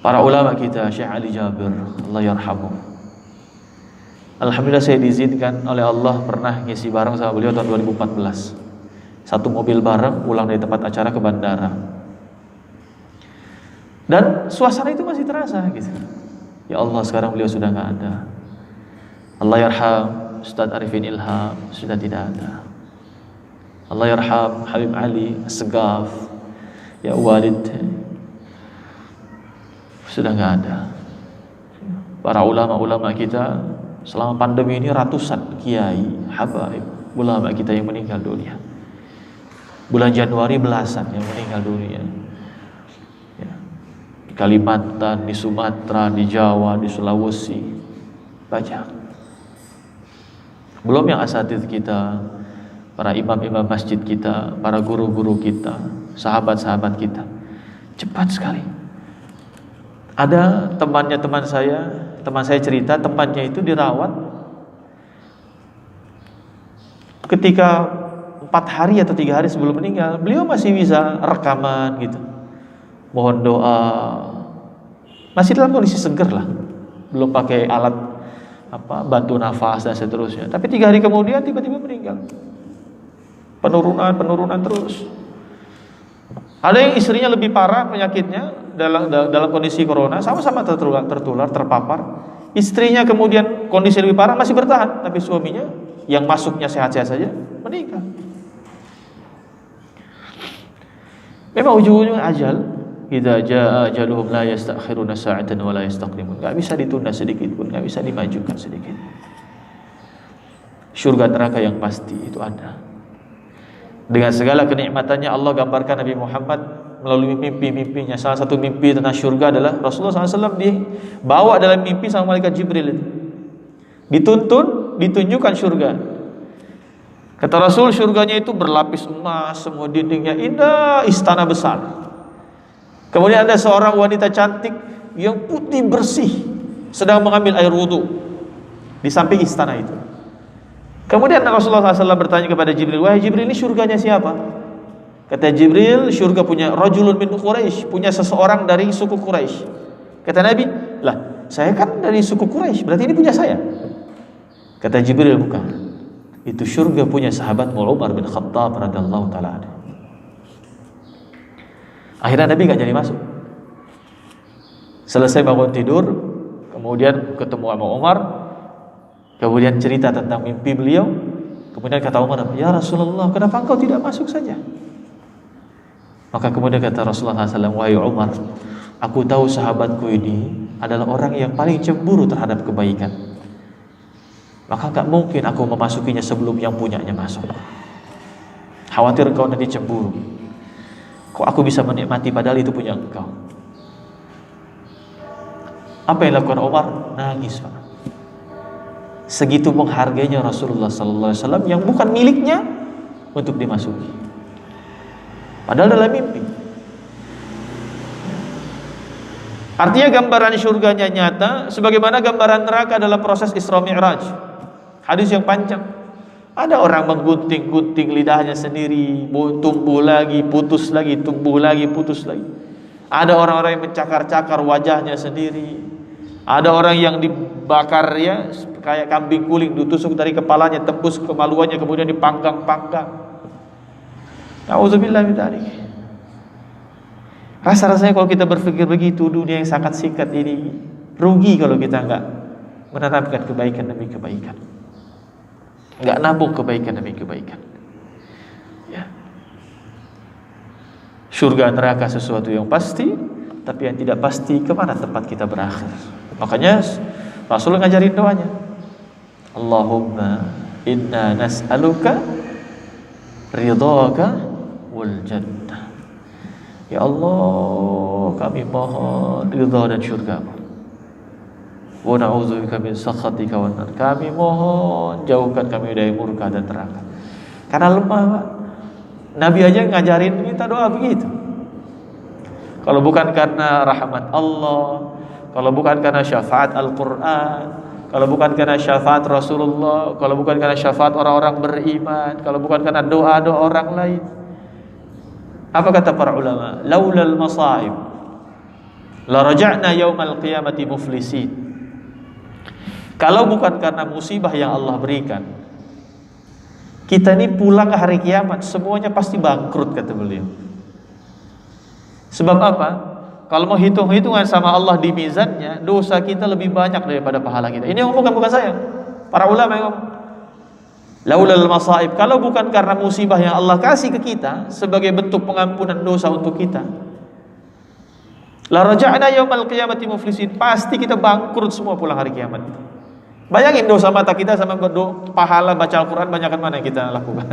Para ulama kita, Syekh Ali Jabir, Allah yarhamuh, alhamdulillah saya diizinkan oleh Allah pernah ngisi bareng sama beliau tahun 2014. Satu mobil bareng pulang dari tempat acara ke bandara. Dan suasana itu masih terasa gitu. Ya Allah, sekarang beliau sudah nggak ada. Allah yarham Ustaz Arifin Ilham, sudah tidak ada. Allah yarham Habib Ali Segaf, ya Walid, sudah nggak ada. Para ulama-ulama kita selama pandemi ini ratusan kiai, habaib, ulama kita yang meninggal dunia. Bulan Januari belasan yang meninggal dunia. Ya. Di Kalimantan, di Sumatera, di Jawa, di Sulawesi, banyak. Belum yang asatidz kita, para imam-imam masjid kita, para guru-guru kita, sahabat-sahabat kita. Cepat sekali. Ada teman saya cerita, temannya itu dirawat ketika 4 hari atau 3 hari sebelum meninggal, beliau masih bisa rekaman gitu, mohon doa, masih dalam kondisi seger lah, belum pakai alat bantu nafas dan seterusnya. Tapi 3 hari kemudian tiba-tiba meninggal, penurunan terus. Ada yang istrinya lebih parah penyakitnya dalam kondisi corona, sama-sama tertular, terpapar. Istrinya kemudian kondisi lebih parah masih bertahan, tapi suaminya yang masuknya sehat-sehat saja meninggal. Memang ujung-ujungnya ajal. Idza jaa ajaluhum la yastakhiruna sa'atan wa la yastaqdimun. Enggak bisa ditunda sedikit pun, enggak bisa dimajukan sedikit. Surga neraka yang pasti itu ada. Dengan segala kenikmatannya Allah gambarkan Nabi Muhammad melalui mimpi-mimpinya. Salah satu mimpi tentang surga adalah Rasulullah SAW dibawa dalam mimpi sama malaikat Jibril itu. Ditunjukkan surga. Kata Rasul, surganya itu berlapis emas, semua dindingnya indah, istana besar. Kemudian ada seorang wanita cantik yang putih bersih sedang mengambil air wudu di samping istana itu. Kemudian Rasulullah SAW bertanya kepada Jibril, wahai Jibril, ini surganya siapa? Kata Jibril, surga punya rajulun min Quraisy, punya seseorang dari suku Quraisy. Kata Nabi, lah saya kan dari suku Quraisy, berarti ini punya saya. Kata Jibril, bukan, itu surga punya sahabat Umar bin Khattab radhiyallahu taala anhu. Akhirnya Nabi gak jadi masuk. Selesai bangun tidur, kemudian ketemu sama Umar, kemudian cerita tentang mimpi beliau. Kemudian kata Umar, ya Rasulullah, kenapa engkau tidak masuk saja? Maka kemudian kata Rasulullah SAW, wahai Umar, aku tahu sahabatku ini adalah orang yang paling cemburu terhadap kebaikan. Maka gak mungkin aku memasukinya sebelum yang punyanya masuk. Khawatir engkau nanti cemburu. Kok aku bisa menikmati padahal itu punya engkau? Apa yang dilakukan Umar? Nangis, Pak. Segitu menghargainya Rasulullah SAW yang bukan miliknya untuk dimasuki. Padahal dalam mimpi. Artinya gambaran surganya nyata, sebagaimana gambaran neraka dalam proses Isra Mi'raj. Hadis yang panjang. Ada orang menggunting-gunting lidahnya sendiri, tumbuh lagi, putus lagi, tumbuh lagi, putus lagi. Ada orang-orang yang mencakar-cakar wajahnya sendiri. Ada orang yang dibakar ya, kayak kambing guling, ditusuk dari kepalanya, tembus kemaluannya, kemudian dipanggang-panggang. Nauzubillah min dzalik. Rasa-rasanya kalau kita berpikir begitu, dunia yang sangat singkat ini rugi kalau kita enggak menanamkan kebaikan demi kebaikan. Enggak nabung kebaikan demi kebaikan. Ya. Surga neraka sesuatu yang pasti, tapi yang tidak pasti kemana tempat kita berakhir. Makanya Rasul ngajarin doanya, Allahumma inna nas'aluka ridhaka wal jannah. Ya Allah, kami mohon ridha dan syurga-Mu. Wa na'udzubika min sakhatika wan nar. Kami mohon jauhkan kami dari murka dan neraka. Karena lemah, Pak. Nabi aja ngajarin kita doa begitu. Kalau bukan karena rahmat Allah, kalau bukan karena syafaat Al-Quran, kalau bukan karena syafaat Rasulullah, kalau bukan karena syafaat orang-orang beriman, kalau bukan karena doa-doa orang lain. Apa kata para ulama? Laulal masaib la raja'na yaumal qiyamati muflisin. Kalau bukan karena musibah yang Allah berikan, kita ini pulang ke hari kiamat semuanya pasti bangkrut, kata beliau. Sebab apa? kalau mau hitung-hitungan sama Allah di mizannya, dosa kita lebih banyak daripada pahala kita. Ini yang bukan saya, para ulama yang ngomong. Laulal masaib, kalau bukan karena musibah yang Allah kasih ke kita sebagai bentuk pengampunan dosa untuk kita, la raja'na yaumal qiyamati muflisin, pasti kita bangkrut semua pulang hari kiamat. Bayangin dosa mata kita sama pahala baca Al-Quran, banyakan mana yang kita lakukan?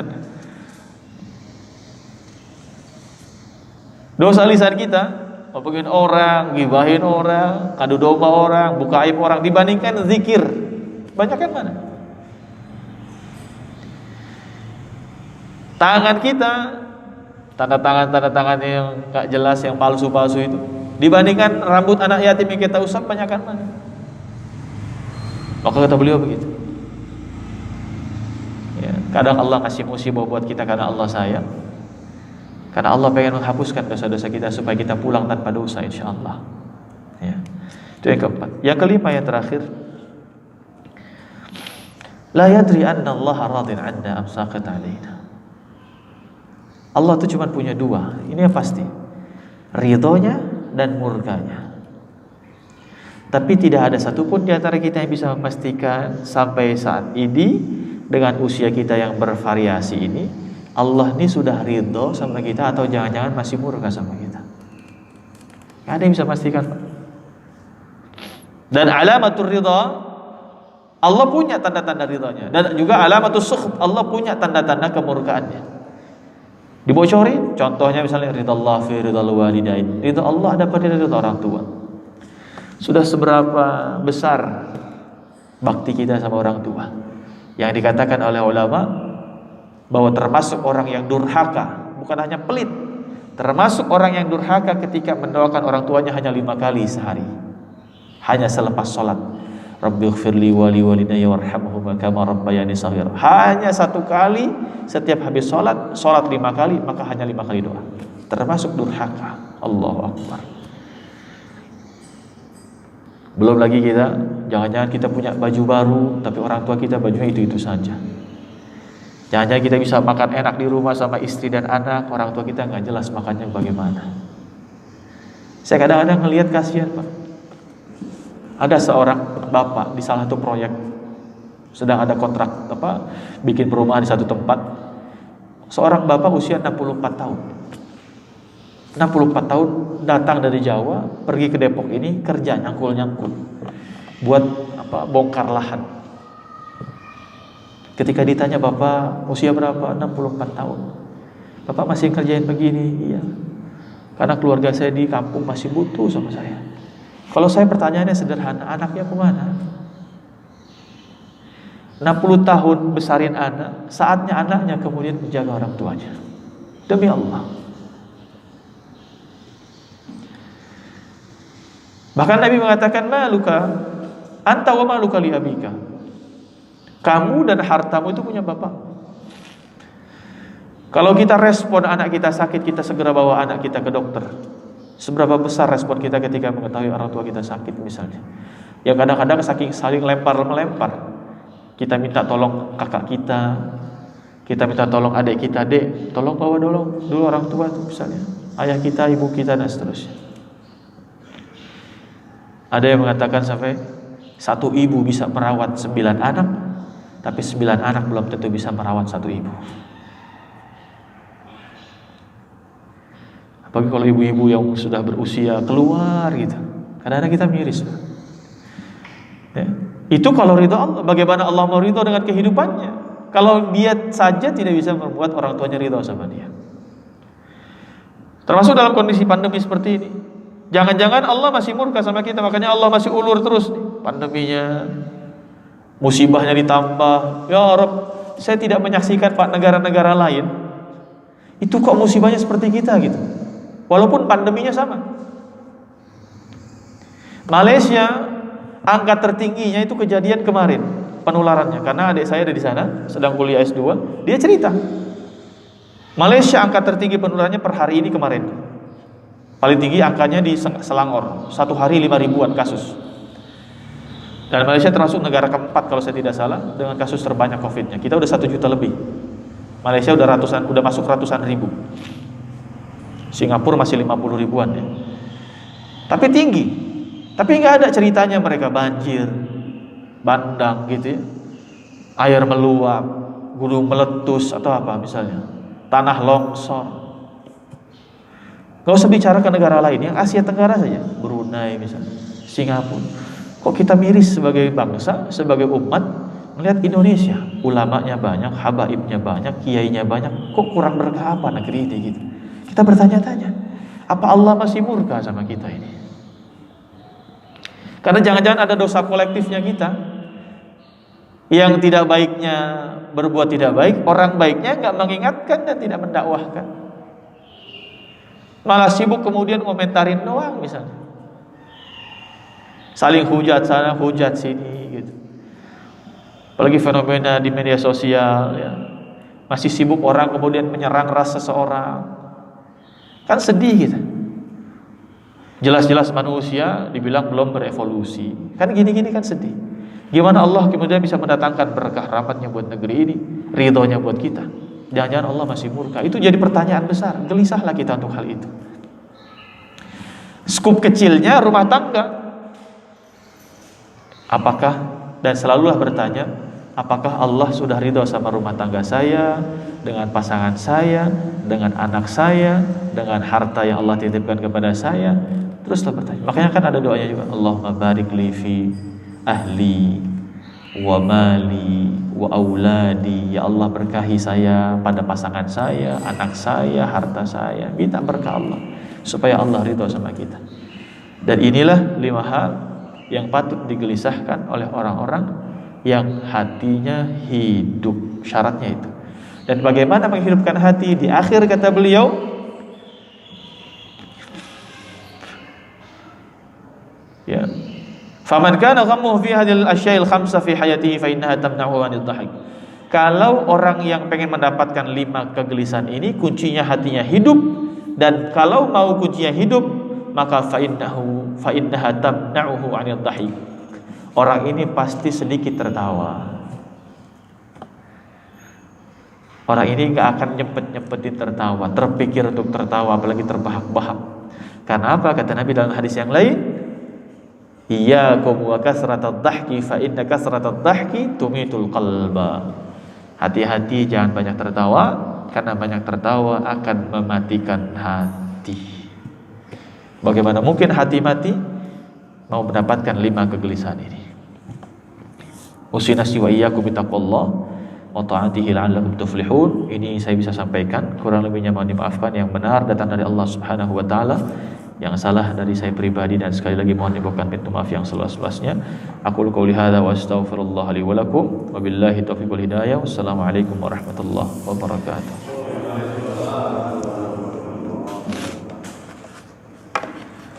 Dosa lisan kita, ngomongin orang, gibahin orang, kadu domba orang, buka aib orang, dibandingkan zikir, banyakan mana? Tangan kita, tanda tangan yang gak jelas, yang palsu-palsu itu, dibandingkan rambut anak yatim yang kita usap, banyakan mana? Maka kata beliau begitu. Ya, kadang Allah kasih musibah buat kita karena Allah sayang, karena Allah pengen menghapuskan dosa-dosa kita supaya kita pulang tanpa dosa, insyaallah. Ya. Itu yang keempat. Yang kelima, yang terakhir, la yadri anna Allah radin 'anna am saqit 'alaina. Allah itu cuma punya dua, ini yang pasti, ridhonya dan murkanya. Tapi tidak ada satupun di antara kita yang bisa memastikan sampai saat ini, dengan usia kita yang bervariasi ini, Allah ini sudah ridho sama kita atau jangan-jangan masih murka sama kita. Gak ada yang bisa memastikan, Pak. Dan alamatul ridha, Allah punya tanda-tanda ridhonya, dan juga alamatul sukht, Allah punya tanda-tanda kemurkaannya. Dibocorin, contohnya misalnya ridallah fi ridal walidain, ridha Allah ada pada ridha orang tua. Sudah seberapa besar bakti kita sama orang tua, yang dikatakan oleh ulama bahwa termasuk orang yang durhaka, bukan hanya pelit, termasuk orang yang durhaka ketika mendoakan orang tuanya hanya 5 kali sehari, hanya selepas sholat. Rabbighfirli wali walidayya warhamhuma kama rabbayani shaghira. Hanya 1 kali setiap habis sholat 5 kali, maka hanya 5 kali doa. Termasuk durhaka. Allahu Akbar. Belum lagi kita, jangan-jangan kita punya baju baru, tapi orang tua kita bajunya itu-itu saja. Jangan-jangan kita bisa makan enak di rumah sama istri dan anak, orang tua kita nggak jelas makannya bagaimana. Saya kadang-kadang ngelihat kasihan, Pak. Ada seorang bapak di salah satu proyek, sedang ada kontrak bikin perumahan di satu tempat. Seorang bapak usia 64 tahun. 64 tahun datang dari Jawa, pergi ke Depok ini kerja nyangkul-nyangkul buat bongkar lahan. Ketika ditanya, "Bapak usia berapa?" 64 tahun. "Bapak masih kerjain begini?" "Iya. Karena keluarga saya di kampung masih butuh sama saya." Kalau saya pertanyaannya sederhana, anaknya kemana? 60 tahun besarin anak, saatnya anaknya kemudian menjaga orang tuanya. Demi Allah. Bahkan Nabi mengatakan, maluka anta wa maluka li abika. Kamu dan hartamu itu punya bapak. Kalau kita respon anak kita sakit, kita segera bawa anak kita ke dokter. Seberapa besar respon kita ketika mengetahui orang tua kita sakit misalnya. Yang kadang-kadang saling melempar. Kita minta tolong kakak kita minta tolong adik kita, "Dek, tolong bawa dulu orang tua itu misalnya. Ayah kita, ibu kita, dan seterusnya." Ada yang mengatakan sampai 1 ibu bisa merawat 9 anak, tapi 9 anak belum tentu bisa merawat 1 ibu. Apalagi kalau ibu-ibu yang sudah berusia keluar gitu, kadang-kadang kita miris. Ya. Itu kalau ridho Allah, bagaimana Allah mau ridho dengan kehidupannya? Kalau dia saja tidak bisa membuat orang tuanya ridho sama dia. Termasuk dalam kondisi pandemi seperti ini. Jangan-jangan Allah masih murka sama kita, makanya Allah masih ulur terus nih pandeminya, musibahnya ditambah. Ya Rabb, saya tidak menyaksikan Pak negara-negara lain itu kok musibahnya seperti kita gitu. Walaupun pandeminya sama. Malaysia angka tertingginya itu kejadian kemarin penularannya, karena adik saya ada di sana sedang kuliah S2, dia cerita Malaysia angka tertinggi penularannya per hari ini kemarin. Paling tinggi angkanya di Selangor, 1 hari 5.000-an kasus. Dan Malaysia termasuk negara keempat kalau saya tidak salah dengan kasus terbanyak COVID-nya. Kita udah 1 juta lebih. Malaysia udah masuk ratusan ribu. Singapura masih 50 ribuan ya. tapi tinggi. Tapi nggak ada ceritanya mereka banjir, bandang gitu ya, air meluap, gunung meletus atau apa misalnya, tanah longsor. Gak usah bicara ke negara lain, yang Asia Tenggara saja, Brunei misalnya, Singapura. Kok kita miris sebagai bangsa, sebagai umat, melihat Indonesia, ulamanya banyak, habaibnya banyak, kiainya banyak, kok kurang berkah apa negeri ini gitu. Kita bertanya-tanya, apa Allah masih murka sama kita ini? Karena jangan-jangan ada dosa kolektifnya kita. Yang tidak baiknya berbuat tidak baik, orang baiknya nggak mengingatkan dan tidak mendakwahkan. Malah sibuk kemudian komentarin doang misalnya. Saling hujat sana, hujat sini gitu. Apalagi fenomena di media sosial ya. Masih sibuk orang kemudian menyerang ras seseorang. Kan sedih gitu. Jelas-jelas manusia dibilang belum berevolusi. Kan gini-gini kan sedih. Gimana Allah kemudian bisa mendatangkan berkah rahmatnya buat negeri ini, ridhonya buat kita. Jangan-jangan Allah masih murka. Itu jadi pertanyaan besar. Gelisahlah kita untuk hal itu. Skup kecilnya rumah tangga. Apakah, dan selalulah bertanya, apakah Allah sudah ridho sama rumah tangga saya, dengan pasangan saya, dengan anak saya, dengan harta yang Allah titipkan kepada saya? Teruslah bertanya. Makanya kan ada doanya juga, Allahumma barik li fi ahli wa mali wa auladi. Ya Allah, berkahi saya pada pasangan saya, anak saya, harta saya. Minta berkah Allah supaya Allah ridho sama kita. Dan inilah 5 hal yang patut digelisahkan oleh orang-orang yang hatinya hidup. Syaratnya itu. Dan bagaimana menghidupkan hati? Di akhir kata beliau, ya, faman kana ghammuhu fi hadhil asya'il khamsa fi hayatihi fa innaha tamna'uhu 'anil dhahik. Kalau orang yang pengen mendapatkan 5 kegelisahan ini, kuncinya hatinya hidup, dan kalau mau kuncinya hidup, maka fa innaha tamna'uhu 'anil dhahik. Orang ini pasti sedikit tertawa. Orang ini gak akan nyempet-nyempetin tertawa, terpikir untuk tertawa, apalagi terbahak-bahak. Karena apa? Kata Nabi dalam hadis yang lain, iyyakum wa kasratad dhahki fa inna kasratad dhahki tumitul qalba. Hati-hati jangan banyak tertawa, karena banyak tertawa akan mematikan hati. Bagaimana mungkin hati mati? Mau mendapatkan 5 kegelisahan ini. Usinasi wa iyyakum bittaqwallah wa ta'atihi la'allakum tuflihun. Ini saya bisa sampaikan, kurang lebihnya mohon dimaafkan. Yang benar datang dari Allah Subhanahu wa taala, yang salah dari saya pribadi, dan sekali lagi mohon dibukakan pintu maaf yang seluas-luasnya. Aku qouli hadza wa astaghfirullah li wa lakum wa billahi taufiq wal hidayah. Wassalamualaikum warahmatullahi wabarakatuh.